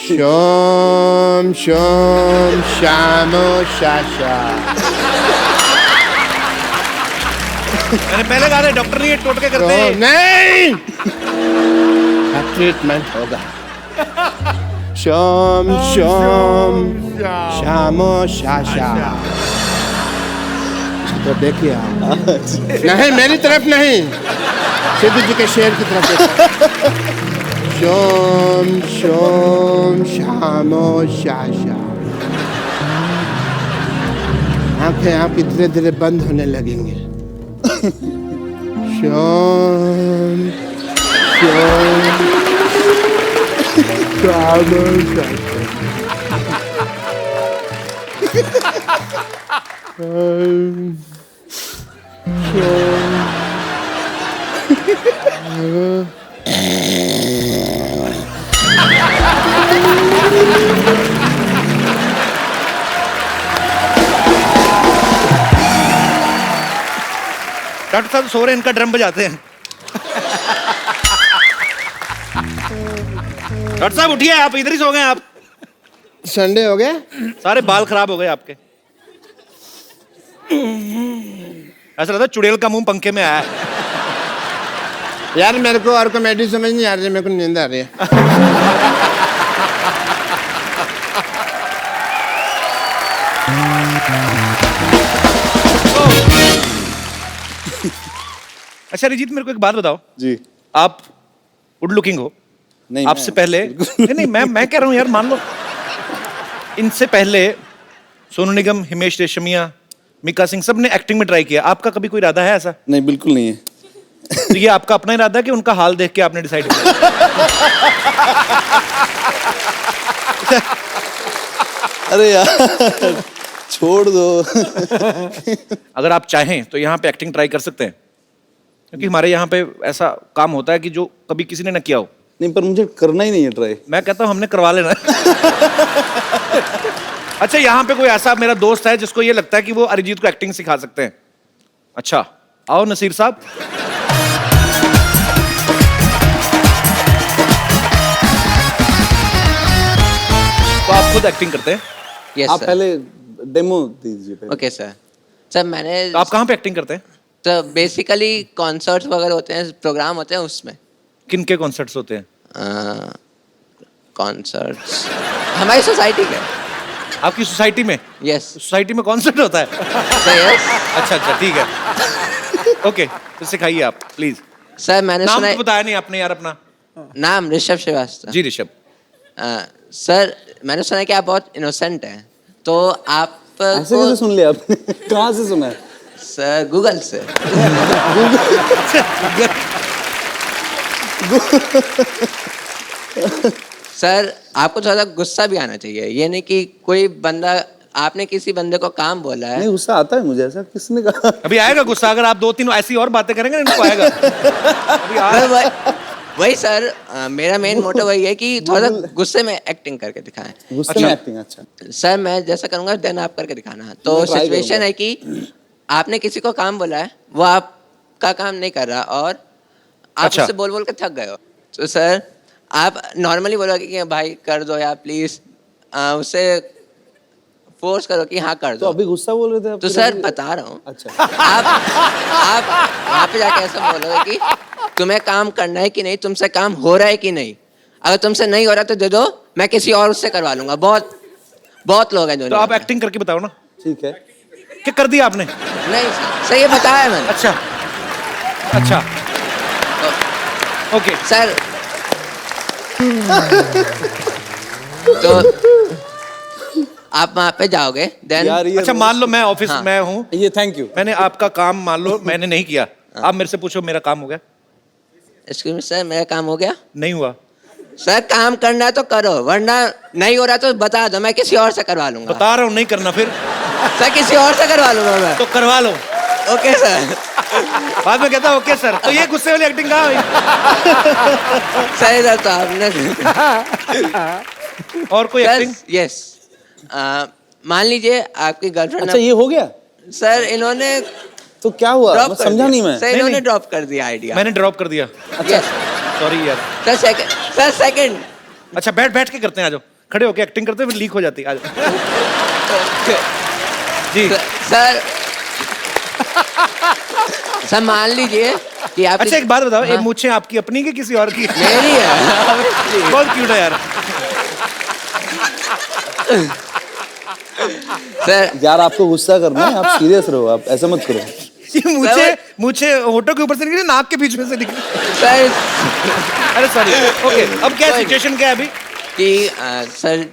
शोम शामो शाशा। मैंने पहले कहा था डॉक्टर नहीं है, टोटके करते हैं। नहीं, ट्रीटमेंट होगा। शोम शामो शाशा। तो देखिए आप। नहीं, मेरी तरफ नहीं, सिद्धू जी के शेर की तरफ देखिए। शोम शामो शाशा। आंखें आपकी धीरे धीरे बंद होने लगेंगी। शाम डॉक्टर साहब सो रहे हैं, इनका ड्रम बजाते हैं। डॉक्टर साहब उठिए, आप इधर ही सो गए आप। संडे हो गया? सारे बाल खराब हो गए आपके। ऐसा लगता है चुड़ैल का मुंह पंखे में आया है। यार मेरे को और कॉमेडी समझ नहीं आ रही है, मेरे को नींद आ रही है। अच्छा अरिजीत, मेरे को एक बात बताओ। जी। आप गुड लुकिंग हो। नहीं, आपसे मैं- पहले नहीं मैं कह रहा हूँ यार, मान लो इनसे पहले सोनू निगम, हिमेश रेशमिया, मिका सिंह, सब ने एक्टिंग में ट्राई किया। आपका कभी कोई इरादा है ऐसा? नहीं, बिल्कुल नहीं है। तो ये आपका अपना इरादा है कि उनका हाल देख के आपने डिसाइड किया? अरे यार छोड़ दो। अगर आप चाहें तो यहाँ पे एक्टिंग ट्राई कर सकते हैं, क्योंकि हमारे यहाँ पे ऐसा काम होता है कि जो कभी किसी ने ना किया हो। नहीं, पर मुझे करना ही नहीं है ट्राई। मैं कहता हूँ हमने करवा लेना है। अच्छा, यहाँ पे कोई ऐसा मेरा दोस्त है जिसको ये लगता है कि वो अरिजीत को एक्टिंग सिखा सकते हैं? अच्छा, आओ नसीर साहब। तो आप खुद एक्टिंग करते हैं? यस आप सर। पहले डेमो दीजिए पहले। Okay sir. सर मैंने तो आप कहाँ पे एक्टिंग करते हैं? तो बेसिकली कॉन्सर्ट्स वगैरह होते हैं, प्रोग्राम होते हैं उसमें। किन के कॉन्सर्ट्स होते हैं? कॉन्सर्ट्स हमारी सोसाइटी के। आपकी सोसाइटी में? यस सोसाइटी में कॉन्सर्ट होता है? सर। यस अच्छा अच्छा, ठीक है। ओके, तो सिखाइए आप प्लीज। सर मैंने नाम सुना तो बताया नहीं आपने यार अपना। नाम ऋषभ श्रीवास्तव। जी ऋषभ। सर मैंने सुना है कि आप बहुत इनोसेंट हैं, तो आप ऐसे कैसे सुन लिया आपने? कहाँ से सुना है? सर गूगल से। सर आपको थोड़ा गुस्सा भी आना चाहिए, ये नहीं कि कोई बंदा, आपने किसी बंदे को काम बोला है। नहीं, गुस्सा आता है मुझे। ऐसा किसने कहा? अभी आएगा गुस्सा, अगर आप 2-3 ऐसी और बातें करेंगे ना, इनको आएगा। अभी आ सर, वही सर, मेरा मेन मोटिव वही है कि थोड़ा गुस्से में एक्टिंग करके दिखाएं। गुस्से में एक्टिंग? अच्छा। सर मैं जैसा करूंगा देन आप करके दिखाना। तो मैं try सिचुएशन करूंगा। है कि आपने किसी को काम बोला है, वो आपका काम नहीं कर रहा और आप अच्छा। उससे बोल बोल के थक गए हो। तो सर आप नॉर्मली बोलोगे कि भाई कर दो या प्लीज, उससे फोर्स करो कि हाँ कर तो दो। अभी गुस्सा बोल रहे थे आप? तो सर बता रहा हूँ, अच्छा। आप वहाँ पे जाके ऐसा बोलोगे कि तुम्हें काम करना है कि नहीं, तुमसे काम हो रहा है कि नहीं। अगर तुमसे नहीं हो रहा तो दे दो, मैं किसी और उससे करवा लूंगा। बहुत बहुत लोग हैं जो तो आप एक्टिंग करके बताओ ना। ठीक है। क्या कर दिया आपने? नहीं सर ये बताया मैंने। अच्छा अच्छा, ओके। सर तो आप वहाँ पे जाओगे देन। यार ये अच्छा, मान लो मैं ऑफिस हाँ। में हूँ, ये थैंक यू। मैंने आपका काम मान लो मैंने नहीं किया, आप मेरे से पूछो मेरा काम हो गया? एक्सक्यूज मी सर, मेरा काम हो गया? नहीं हुआ। सर काम करना है तो करो, वरना नहीं हो रहा तो बता दो, मैं किसी और से करवा लूंगा। बता रहा हूँ नहीं करना, फिर सर किसी और से करवा लूंगा मैं। तो करवा लो। Okay sir. बाद में कहता ओके सर। तो ये गुस्से वाली एक्टिंग कहाँ हुई? सही सर, तो आपने और कोई एक्टिंग? यस, मान लीजिए आपकी गर्लफ्रेंड। अच्छा, ये हो गया? सर इन्होंने तो क्या हुआ? ड्रॉप मैं कर समझा दिया। नहीं मैं। सर नहीं, इन्होंने नहीं। ड्रॉप कर दिया आइडिया। मैंने ड्रॉप कर दिया। यस सॉरी यार। Sir second, sir second. अच्छा, बैठ के करते हैं, आ जाओ। खड़े होके एक्टिंग करते हैं, फिर लीक हो जाती है। आ जाओ। जी। सर सर मान लीजिए कि आप। अच्छा एक बात बताओ, ये हाँ? मूछें आपकी अपनी की किसी और की? मेरी है। बहुत क्यूट है यार। सर यार आपको गुस्सा करना है, आप सीरियस रहो, आप ऐसा मत करो। ये मूछे होठों के ऊपर से निकली, नाक के बीच में से निकली। सर अरे सॉरी। ओके, अब क्या सिचुएशन क्या है अभी? कि सर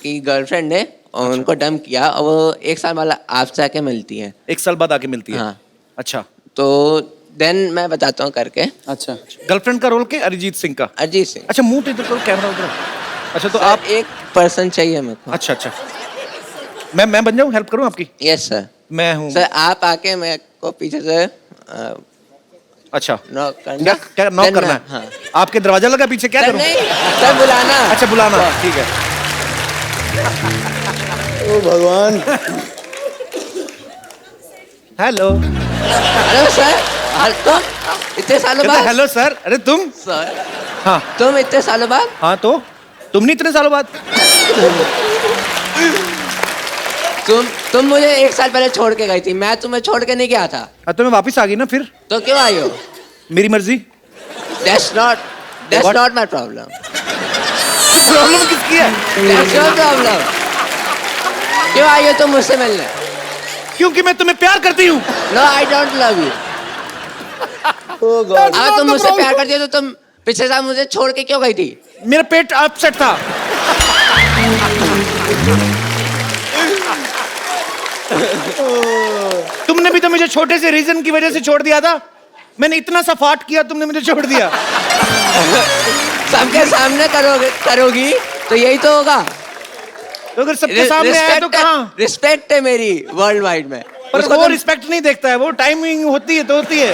की गर्लफ्रेंड ने उनको डम किया और वो 1 साल वाला आपसे आके मिलती है। 1 साल बाद आके मिलती है? हाँ। अच्छा, तो देन मैं बताता हूँ करके। अच्छा। गर्लफ्रेंड का रोल के अरिजीत सिंह का? अरिजीत सिंह। अच्छा, मुंह तो इधर करो, कैमरा उधर। अच्छा, तो सर, आप एक पर्सन चाहिए मेरे को। अच्छा अच्छा, मैं बन जाऊँ, हेल्प करूँ आपकी? Yes sir. मैं हूँ। सर आप आके मेरे को पीछे से अच्छा, नॉक करना। क्या नॉक Then करना मैं- है? हाँ। आपके दरवाजा लगा पीछे, क्या सर करूँ? नहीं, सर बुलाना। अच्छा, बुलाना, ठीक है। ओ भगवान। हेलो। हेलो सर, तुम इतने सालों बाद। Hello sir. अरे तुम? सर हाँ तुम इतने सालों बाद। हाँ, तो तुम नहीं इतने सालों बाद? तुम मुझे 1 साल पहले छोड़ के गई थी, मैं तुम्हें छोड़ के नहीं गया था। तो मैं वापस आ गई ना फिर, तो क्यों आई हो? मेरी मर्जी। That's not my problem. Problem किसकी है? That's your problem. क्यों आई हो तुम मुझसे मिलने? क्योंकि मैं तुम्हें प्यार करती हूँ। No, I don't love you. अगर तुम मुझसे प्यार करती हो तो तुम पिछले साल मुझे छोड़ के क्यों गई थी? मेरा पेट अपसेट था। तुमने भी तो मुझे छोटे से रीजन की वजह से छोड़ दिया था। मैंने इतना सा फाट किया, तुमने मुझे छोड़ दिया। सबके सामने करोगी तो यही तो होगा। तो अगर सबके सामने आया तो कहाँ? रिस्पेक्ट है मेरी वर्ल्ड वाइड में। पर उसको वो तुम- रिस्पेक्ट नहीं देखता है, वो टाइमिंग होती है तो होती है।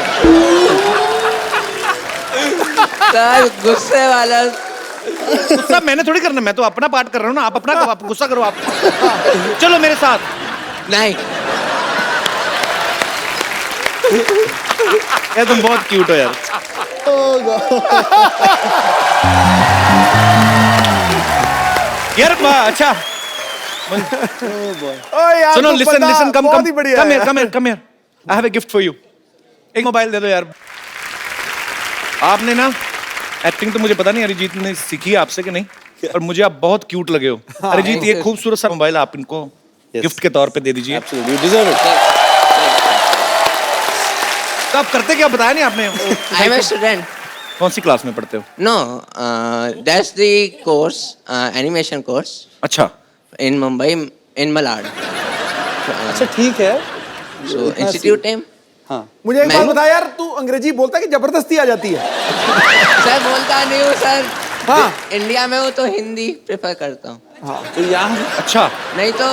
सर गुस्से वाला। गुस्सा मैंने थोड़ी करना, मैं तो अपना पार्ट कर रहा हूँ ना। आप अपना आप गुस्सा करो आप। चलो मेरे साथ। नहीं, यार तुम बहुत क्यूट हो यार। यार अच्छा सुनो, लिसन कम बहुत ही बढ़िया है। Come here I have a gift for you. एक मोबाइल दे दो यार। आपने ना एक्टिंग तो मुझे पता नहीं अरिजीत ने सीखी है आपसे कि नहीं, और मुझे आप बहुत क्यूट लगे हो। अरिजीत ये खूबसूरत सा मोबाइल आप इनको गिफ्ट के तौर पे दे दीजिए। Absolutely, you deserve it. तो आप करते क्या बताया नहीं आपने? I am a student. कौन सी क्लास में पढ़ते हो? No, that's the course, animation course अच्छा, इन मुंबई, इन मलाड। अच्छा ठीक है। So institute name. हाँ मुझे एक मैं- बात बता यार, तू अंग्रेजी बोलता है कि जबरदस्ती आ जाती है? सर बोलता नहीं हूँ सर। हाँ। इंडिया में हूँ तो हिंदी प्रेफर करता हूँ। तो यहाँ अच्छा। नहीं तो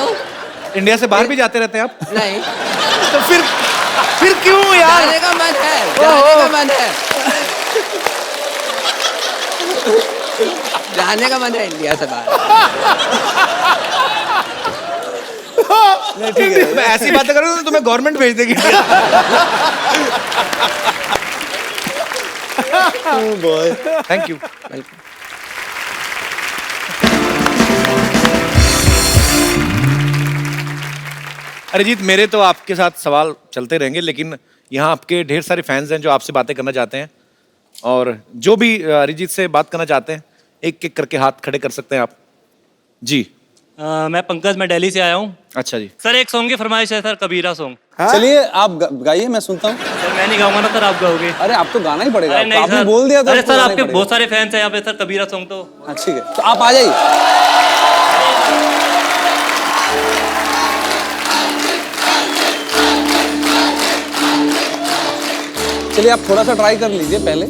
इंडिया से बाहर भी जाते रहते हैं आप? नहीं। तो फिर क्यों यार? जाने का मन है, जाने का मन है। जाने का मन है इंडिया से बाहर। मैं ऐसी बातें करूँ तो तुम्हें गवर्नमेंट भेज देगी। Thank you. अरिजीत, मेरे तो आपके साथ सवाल चलते रहेंगे, लेकिन यहाँ आपके ढेर सारे फैंस हैं जो आपसे बातें करना चाहते हैं, और जो भी अरिजीत से बात करना चाहते हैं एक एक करके हाथ खड़े कर सकते हैं आप। जी। मैं पंकज, मैं दिल्ली से आया हूँ। अच्छा जी। सर एक सॉन्ग की फरमाइश है सर, कबीरा सॉन्ग। चलिए आप गाइए, मैं सुनता हूँ। सर मैं नहीं गाऊंगा ना सर, आप गाओगे। अरे आप तो गाना ही पड़ेगा। अरे नहीं आपने सर, बोल दिया था। अरे आपको सर गाना ही आपके पड़ेगा। बहुत सारे फैंस हैं यहाँ पे सर, कबीरा सॉन्ग तो। हाँ ठीक है, तो आप आ जाइए। चलिए आप थोड़ा सा ट्राई कर लीजिए पहले।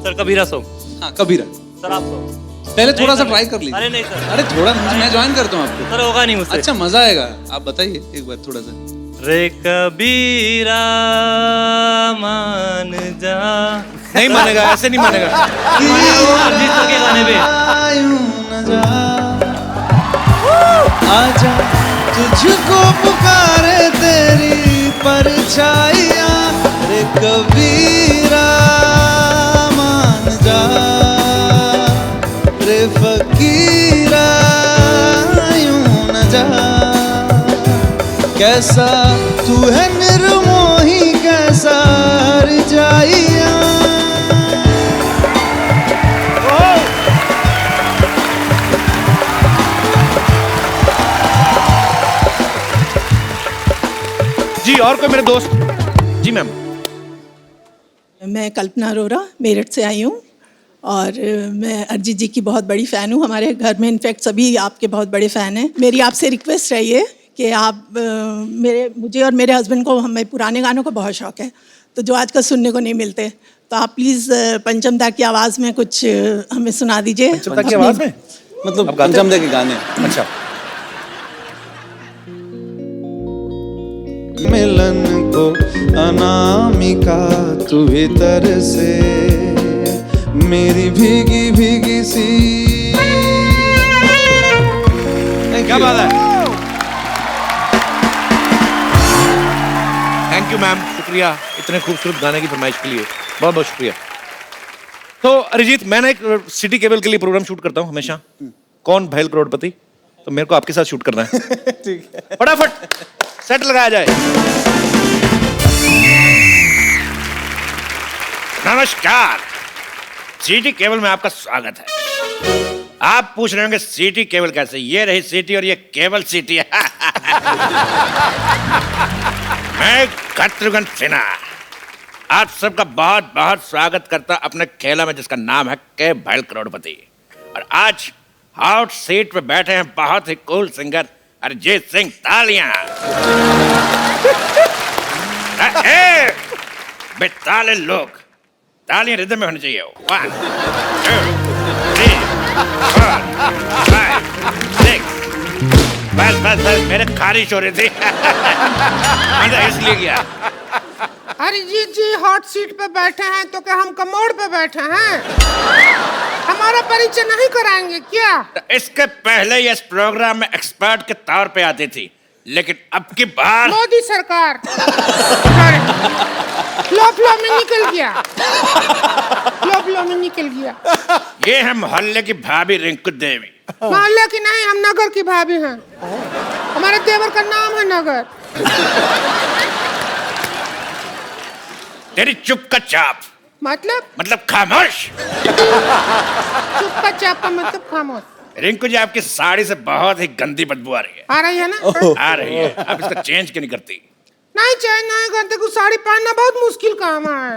सर कबीरा सॉन्ग। हाँ कबीरा, सर आप सॉन्ग। पहले थोड़ा सा सर, ट्राई कर लीजिए। अरे नहीं सर। अरे थोड़ा मैं ज्वाइन करता हूँ आपको। सर होगा नहीं मुझसे। अच्छा मजा आएगा, आप बताइए एक बार थोड़ा सा। रे कबीरा मान जा। नहीं मानेगा, ऐसे नहीं मानेगा। अरिजीत सर के गाने पे। आजा तुझको पुकारे तेरी परछाइयाँ, रे कबीरा मान जा, रे फकीरा यूं न जा। कैसा तू है निर्मोही, कैसा हर जाइया। जी, और कोई मेरे दोस्त? जी मैम। मैं कल्पना अरोरा मेरठ से आई हूँ, और मैं अरिजीत जी की बहुत बड़ी फ़ैन हूँ। हमारे घर में इनफैक्ट सभी आपके बहुत बड़े फ़ैन हैं। मेरी आपसे रिक्वेस्ट है ये कि आप मुझे और मेरे हस्बैंड को, हमें पुराने गानों का बहुत शौक़ है, तो जो आजकल सुनने को नहीं मिलते, तो आप प्लीज़ पंचम दा की आवाज़ में कुछ हमें सुना दीजिए। पंचम दा की आवाज़ में? मतलब आप गाते पंचम दे के गाने। अच्छा। मिलन को अनामिका तू भीतर से, मेरी भीगी भीगी सी। क्या बात है? थैंक यू मैम, शुक्रिया इतने खूबसूरत गाने की फरमाइश के लिए, बहुत बहुत शुक्रिया। तो अरिजीत, मैं ना एक सिटी केबल के लिए प्रोग्राम शूट करता हूँ हमेशा, कौन भैल करोड़पति, तो मेरे को आपके साथ शूट करना है। ठीक है, फटाफट सेट लगाया जाए। नमस्कार, सिटी केबल में आपका स्वागत है। आप पूछ रहे होंगे सिटी केबल कैसे? ये रही सिटी और ये केबल सिटी है। मैं शत्रुघ्न सिन्हा आप सबका बहुत बहुत स्वागत करता अपने खेला में जिसका नाम है के भैल करोड़पति। और आज हॉट सीट पे बैठे हैं बहुत ही कूल सिंगर अरिजीत सिंह। तालियां। बेताले लोग, तालियां रिदम में होनी चाहिए। 1 2 3 4 5 6। बस बस बस, मेरे खारिश हो रही थी। मजा इसलिए गया। अरिजीत जी हॉट सीट पे बैठे हैं तो क्या हम कमोड पे बैठे हैं? हमारा परिचय नहीं कराएंगे क्या? इसके पहले ये इस प्रोग्राम में एक्सपर्ट के तौर पे आती थी, लेकिन अब की बार मोदी सरकार फ्लो में निकल गया। फ्लो में निकल गया। ये है मोहल्ले की भाभी रिंकू देवी। मोहल्ले की नहीं, हम नगर की भाभी हैं। हमारे देवर का नाम है नगर। तेरी चुप का चाप मतलब खामोश। चुप का चाप का मतलब खामोश। रिंकू जी, आपकी साड़ी से बहुत ही गंदी बदबू आ रही है। आ रही है ना? आ रही है। आप इसका चेंज क्यों नहीं करती? नहीं चेंज नहीं करते, कुछ साड़ी पहनना बहुत मुश्किल काम है।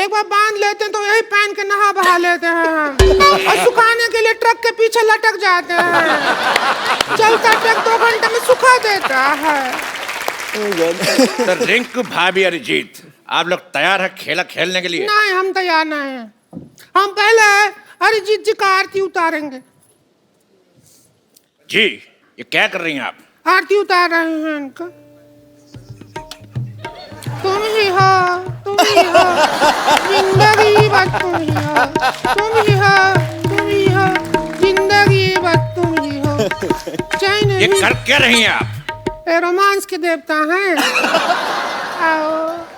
एक बार बांध लेते हैं तो यही पहन के नहा बहा लेते हैं हम। और सुखाने के लिए ट्रक के पीछे लटक जाते हैं। चलता ट्रक 2 घंटे में सुखा देता है। तो रिंकू भाभी अरिजीत, आप लोग तैयार हैं खेला खेलने के लिए? नहीं, हम तैयार नहीं हैं। हम पहले अरिजीत जी का आरती उतारेंगे। जी, ये क्या कर रही हैं आप? आरती उतार रहे हैं इनका। तुम ही हो, तुम ही हो, जिंदगी बस तुम ही हो, तुम ही हो, तुम ही हो, जिंदगी बस तुम ही हो। चैन ये कर क्या रही हैं आप? ये रोमांस के देवता हैं।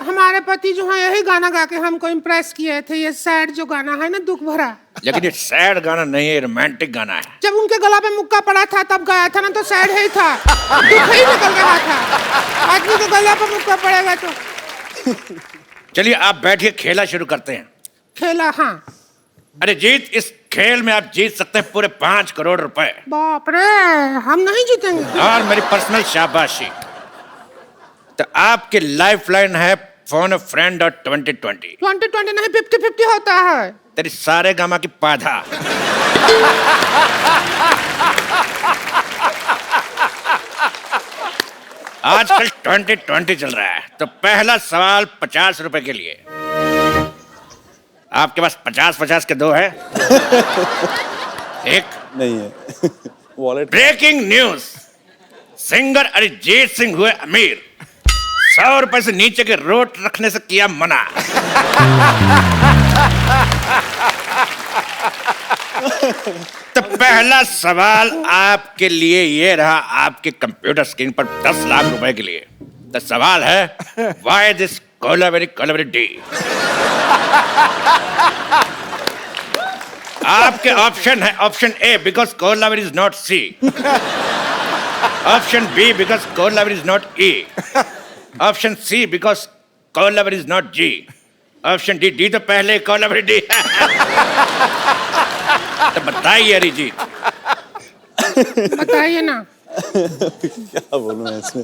हमारे पति जो है यही गाना गा के हमको इम्प्रेस किए थे। ये सैड जो गाना है ना, दुख भरा। लेकिन ये सैड गाना नहीं है, रोमांटिक गाना है। जब उनके गला पे मुक्का पड़ा था तब गाया था ना, तो सैड ही था, दुख ही निकल रहा था। आदमी को गला पे मुक्का पड़ेगा तो। चलिए आप बैठिए, खेला शुरू करते हैं। खेला? हाँ। अरे जीत, इस खेल में आप जीत सकते हैं पूरे 5 करोड़ रुपए। बाप रे, हम नहीं जीतेंगे। और मेरी पर्सनल शाबाशी। तो आपकी लाइफ लाइन है फोन फ्रेंड और 2020। 2020 नहीं, 50-50 होता है। तेरी सारे गामा की पाधा। आजकल 2020 चल रहा है, तो पहला सवाल 50 रुपए के लिए। आपके पास 50-50 के 2 है? एक नहीं है। Wallet. Breaking news, singer Arijit Singh हुए अमीर, 100 रुपए से नीचे के रोट रखने से किया मना। तो पहला सवाल आपके लिए ये रहा, आपके कंप्यूटर स्क्रीन पर 10 लाख रुपए के लिए। तो सवाल है, व्हाई दिस कोलावेरी डी? आपके ऑप्शन है, option A because Kolaveri is not C, option B because Kolaveri is not E, option C because Kolaveri is not G, option D, D तो पहले कोलावेरी डी। तो बताइए अरिजीत। बताइए ना। क्या बोलूं मैं इसमें?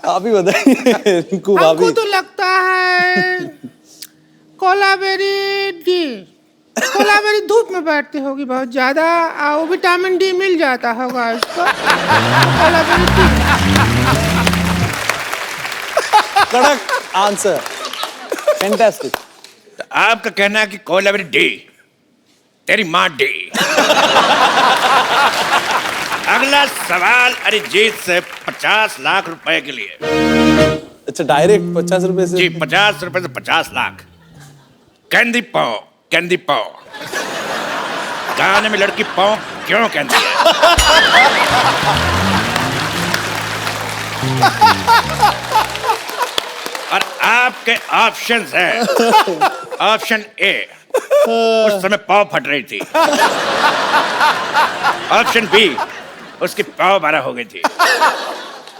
आप ही बताइए रिंकू भाभी। हमको तो लगता है कोलावेरी डी। कोलावेरी धूप में बैठती होगी बहुत ज्यादा, और विटामिन डी मिल जाता होगा इसको। कोलावेरी डी। कड़क आंसर, फैंटास्टिक। तो आपका कहना है कि कोलावेरी डी, तेरी माँ डी। अगला सवाल अरिजीत से 50 लाख रुपए के लिए। अच्छा, डायरेक्ट 50 रुपए से? जी, 50 रुपए से 50 लाख। कैंडी पाओ, कैंडी पाओ। गाने में लड़की पाओ क्यों कहती है? और आपके ऑप्शंस हैं, ऑप्शन ए उस समय पाव फट रही थी। ऑप्शन बी, उसकी पाव 12 हो गई थी।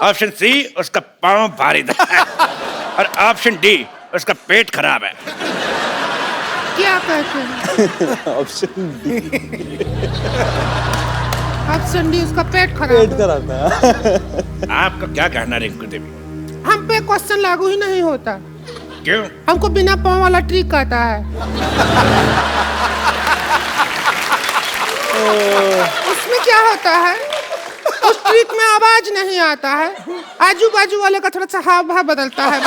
ऑप्शन सी, उसका पाव भारी था। और ऑप्शन डी, उसका पेट खराब है। क्या कहते हैं? Option D. ऑप्शन डी, उसका पेट खराब है। आपका क्या कहना रिंकू देवी? हम पे क्वेश्चन लागू ही नहीं होता। क्यों? हमको बिना पाँव वाला ट्रिक आता है। उसमें क्या होता है, उस ट्रिक में आवाज नहीं आता है, आजू बाजू वाले का थोड़ा सा हाव भाव बदलता है।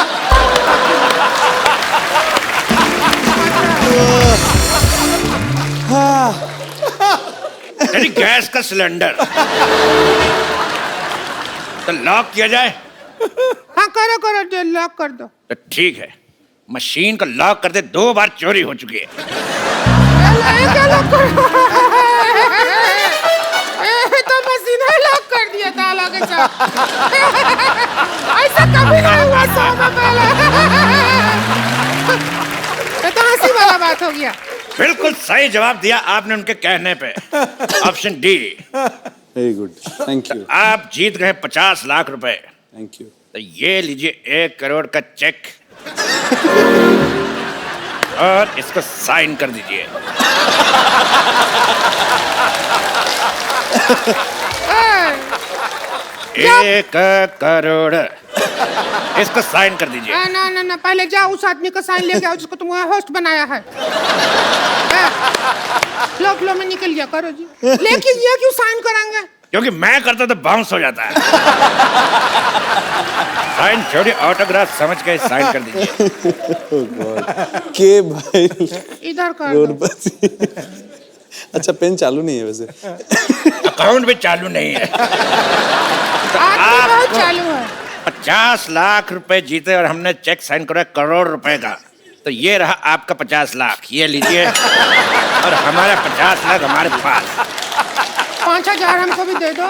यानी गैस का सिलेंडर तो लॉक किया जाए? हाँ करो करो, लॉक कर दो। तो ठीक है, मशीन को लॉक कर दे। 2 बार चोरी हो चुकी है। क्या लॉक कर? तो मशीन है लॉक कर दिया ताला के साथ। ऐसा कभी नहीं हुआ 100 में पहले। ये तो हंसी वाला बात हो गया। बिल्कुल सही जवाब दिया आपने उनके कहने पे। Option D. Very good, thank you. आप जीत गए 50 लाख रुपए। Thank you. तो ये लीजिए 1 करोड़ का चेक और इसको साइन कर दीजिए। एक करोड़, इसको साइन कर दीजिए। ना ना ना, पहले जाओ उस आदमी का साइन लेके आओ जिसको तुम होस्ट बनाया है। फ्लो फ्लो में निकल गया, करो जी। लेकिन ये क्यों साइन कराएंगे? क्योंकि मैं करता तो बाउंस हो जाता है। साइन छोड़िए, ऑटोग्राफ समझ के साइन कर दीजिए। के भाई इधर कर दो। करोड़पति। अच्छा, पेन चालू नहीं है वैसे। अकाउंट भी चालू नहीं है। आदमी बहुत चालू है। 50 लाख रुपए जीते और हमने चेक साइन करा 1 करोड़ रुपए का। तो ये रहा आपका 50 लाख, ये लीजिए। और हमारा 50 लाख हमारे पास। 5000 हमको भी दे दो।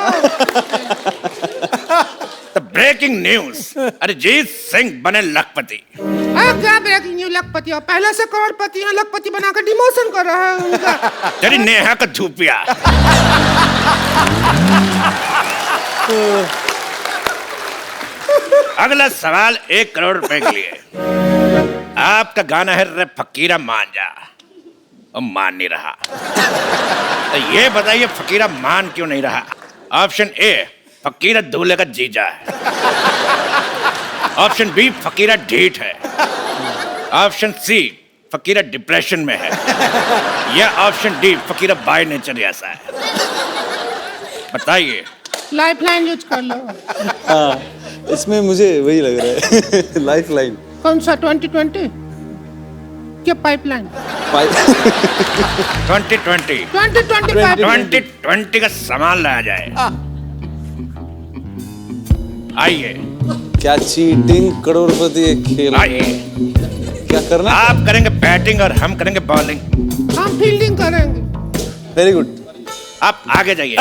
तो ब्रेकिंग न्यूज, अरिजीत सिंह बने लखपति। क्या ब्रेकिंग न्यूज? लखपति और पहले से करोड़पति हैं, लखपति बनाकर डिमोशन कर रहा है उनका। तेरी नेहा का धूपिया। अगला सवाल 1 करोड़ रुपए के लिए। आपका गाना है रे फकीरा मान जा, और मान नहीं रहा। तो ये बताइए फकीरा मान क्यों नहीं रहा? ऑप्शन ए, फकीरा दूल्हे का जीजा है। ऑप्शन बी, फकीरा ढीठ है। ऑप्शन सी, फकीरा डिप्रेशन में है। या option D, Fakira by nature ऐसा है। बताइए। लाइफ लाइन यूज कर लो। हाँ, इसमें मुझे वही लग रहा है। लाइफ लाइन कौन सा? 2020 क्या? पाइपलाइन 2020 2020 का सामान लाया जाए। आइए। क्या चीटिंग करोड़पति एक खेल? आइए। क्या करना? आप करेंगे बैटिंग और हम करेंगे बॉलिंग। हम फील्डिंग करेंगे। Very good. आप आगे जाइए।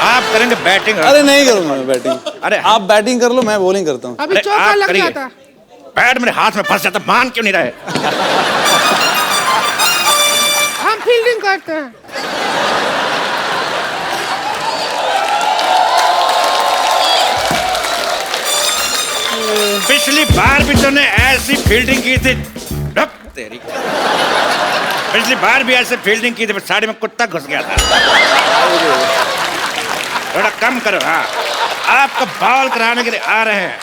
आप करेंगे बैटिंग। अरे नहीं करूंगा मैं बैटिंग। अरे आप बैटिंग कर लो, मैं बॉलिंग करता हूँ। अभी अरे चौका आप लग करिए। जाता। बैट मेरे हाथ में फंस जाता, मान क्यों नहीं रहे? हम फील्डिंग करते हैं। पिछली बार भी तूने ऐसी फील्डिंग की थी। रुक तेरी। पिछली बार भी ऐसे फील्डिंग की थी, साड़ी में कुत्ता घुस गया था। थोड़ा कम करो। हाँ, आपको बॉल कराने के लिए आ रहे हैं।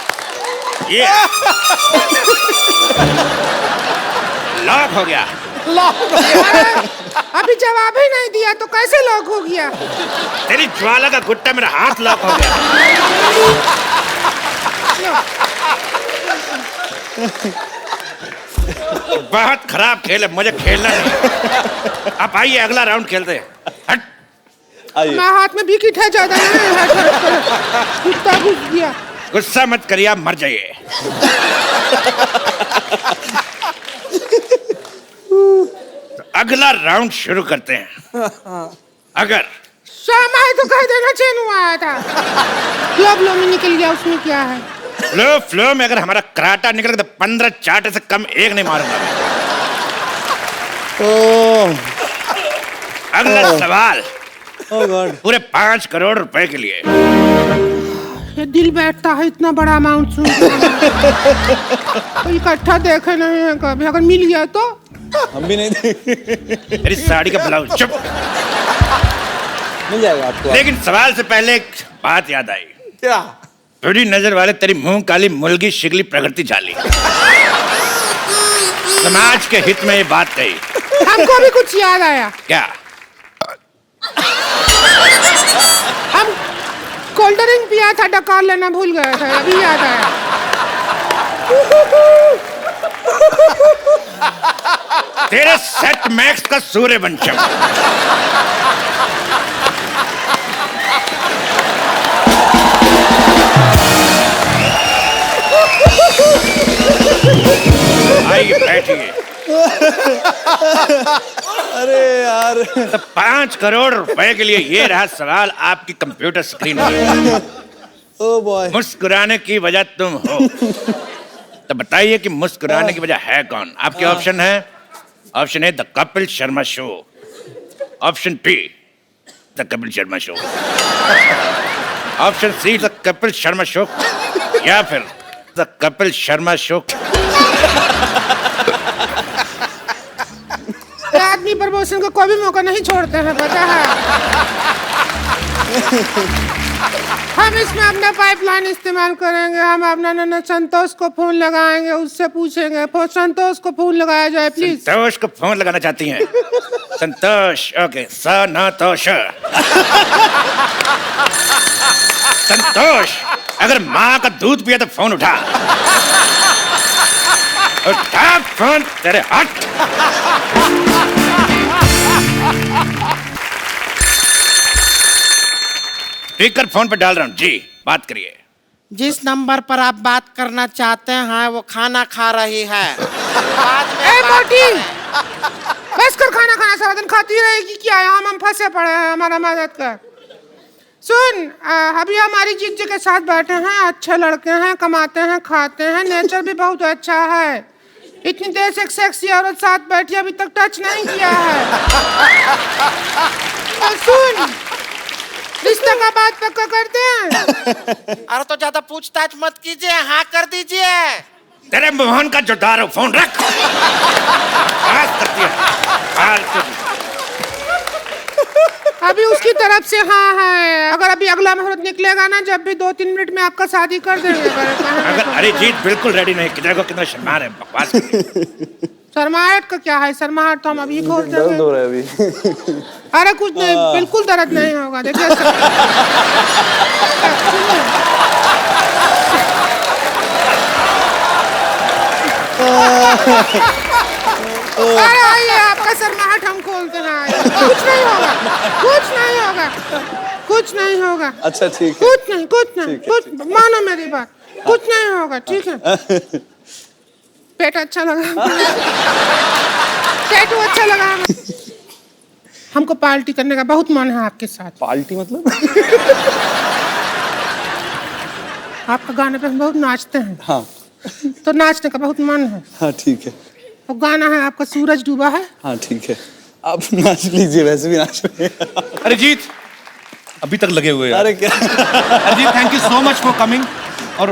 ये लॉक हो गया। अभी जवाब ही नहीं दिया तो कैसे लॉक हो गया? तेरी ज्वाला का गुट्टा मेरा हाथ लॉक हो गया। बहुत खराब खेल है, मुझे खेलना नहीं। आप आइए, अगला राउंड खेलते हैं। हट। मैं हाथ में विकेट है, ज्यादा नहीं है। कुत्ता घुस गया। गुस्सा मत करिए, आप मर जाइए। तो अगला राउंड शुरू करते हैं। अगर शाम आए तो कह देना चैन आया था। फ्लो फ्लो में निकल गया, उसमें क्या है? फ्लो में अगर हमारा कराटा निकल गया तो 15 चाटे से कम एक नहीं मारूंगा। अगला सवाल ओह गॉड पूरे 5 करोड़ रुपए के लिए। ये दिल बैठता है इतना बड़ा अमाउंट सुन तो इकट्ठा देखे नहीं है कभी, अगर मिल गया तो हम भी नहीं देंगे। तेरी साड़ी का ब्लाउज चुप। मिल जाएगा आपको। लेकिन सवाल से पहले एक बात याद आई। क्या? थोड़ी नजर वाले तेरी मुंह काली मुलगी शिगली प्रकृति झाली। समाज के हित में ये बात कही। हमको भी कुछ याद आया। क्या? हम कोल्ड ड्रिंक पिया था, डकार लेना भूल गए थे, अभी याद आया। तेरे सेट मैक्स का सूर्यवंशम। आइए बैठिए। अरे यार। तो 5 करोड़ रुपए के लिए ये रहा सवाल आपकी कंप्यूटर स्क्रीन पर। Oh boy. मुस्कुराने की वजह तुम हो, तो बताइए कि मुस्कुराने की वजह है कौन? आपके ऑप्शन है। Option A the Kapil Sharma show, option be the Kapil Sharma show, option see the Kapil Sharma show, या फिर द कपिल शर्मा शो। आदमी प्रमोशन को कोई भी मौका नहीं छोड़ते हैं, पता है। हम इसमें अपना पाइपलाइन इस्तेमाल करेंगे। हम अपना नन्ना संतोष को फोन लगाएंगे, उससे पूछेंगे। संतोष को फोन लगाया जाए प्लीज। संतोष को फोन लगाना चाहती हैं? संतोष, ओके। संतोष, संतोष, अगर माँ का दूध पिया तो फोन उठा। उठा फोन, तेरे हट। स्पीकर फोन पे डाल रहा हूँ जी, बात करिए। जिस नंबर पर आप बात करना चाहते हैं वो खाना खा रही है। ए मोटी, बस कर खाना खाना, सारा दिन खाती रहेगी क्या? हम फंसे पड़े हैं, हमारा मदद कर। सुन, अभी हमारी जीजी के साथ बैठे हैं, अच्छे लड़के हैं, कमाते हैं, खाते हैं, नेचर भी बहुत अच्छा है। इतनी देर से एक सेक्सी औरत साथ बैठी, अभी तक टच नहीं किया है। और सुन, रिश्ते का बात पक्का करते हैं। अरे तो ज्यादा पूछताछ मत कीजिए, हाँ कर दीजिए। तेरे मोहन का जोदार हो, फोन रख। बात करती है। अभी उसकी तरफ से हाँ है। अगर अभी अगला मुहूर्त निकलेगा ना, जब भी 2-3 मिनट में आपका शादी कर देंगे। अगर अरिजीत बिल्कुल रेडी नहीं, किधर को कितना शर्मा रहे, बकवास। शर्माहट का क्या है? शर्माहट तो हम अभी खोल देंगे। दर्द हो रहा है अभी। अरे कुछ नहीं, बिल्कुल दर्द नहीं होगा। देखिए अरे आइए, आपका शर्माहट हम खोलते हैं। कुछ नहीं होगा, कुछ नहीं होगा, कुछ नहीं होगा। अच्छा ठीक है। कुछ नहीं, कुछ नहीं, कुछ मानो मेरी बात, कुछ नहीं होगा, ठीक है। पेट अच्छा लगा, टैटू अच्छा लगा। हमको पार्टी करने का बहुत मन है आपके साथ। पार्टी मतलब? आपका गाने पे हम बहुत नाचते हैं। हाँ। तो नाचने का बहुत मन है। हाँ ठीक है। वो गाना है आपका सूरज डूबा है। हाँ ठीक है, आप नाच लीजिए, वैसे भी नाच रहे हैं। अरिजीत अभी तक लगे हुए हैं। अरे क्या? Arijit, thank you so much for coming. और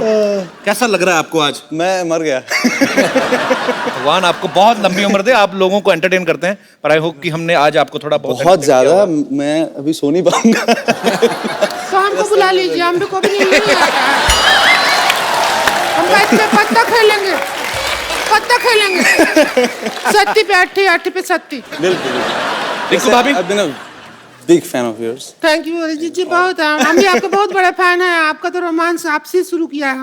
कैसा लग रहा है आपको आज? मैं मर गया। भगवान आपको बहुत लंबी उम्र दे, आप लोगों को एंटरटेन करते हैं, पर आई होप कि हमने आज आपको थोड़ा बहुत ज्यादा। मैं अभी सो नहीं पाऊंगा। तो हमको बुला लीजिए, हम भी को भी नहीं आता है। हम बैठ के पत्ता खेलेंगे, पत्ता खेलेंगे। सत्ती पे अट्ठी, अट्ठी पे सत्ती। बिल्कुल। रिंकू भाभी, I've been a big fan of yours. Thank you Arijit ji, बहुत हम भी आपके बहुत बड़े फैन हैं। आपका तो रोमांस आपसे शुरू किया है।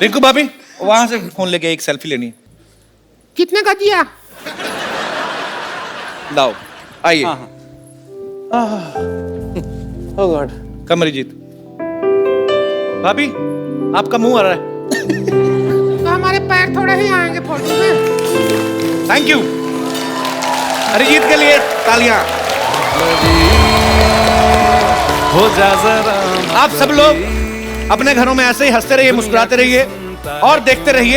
रिंकू भाभी, वहां से फोन लेके एक सेल्फी लेनी है। कितने का दिया? लाओ, आइए। Oh God. कम अरिजीत। भाभी, आपका मुंह आ रहा है। तो हमारे पैर थोड़े ही आएंगे फोटो में। थैंक यू अरिजीत के लिए तालियां। हो जा जरा। आप सब लोग अपने घरों में ऐसे ही हंसते रहिए, मुस्कुराते रहिए और देखते रहिए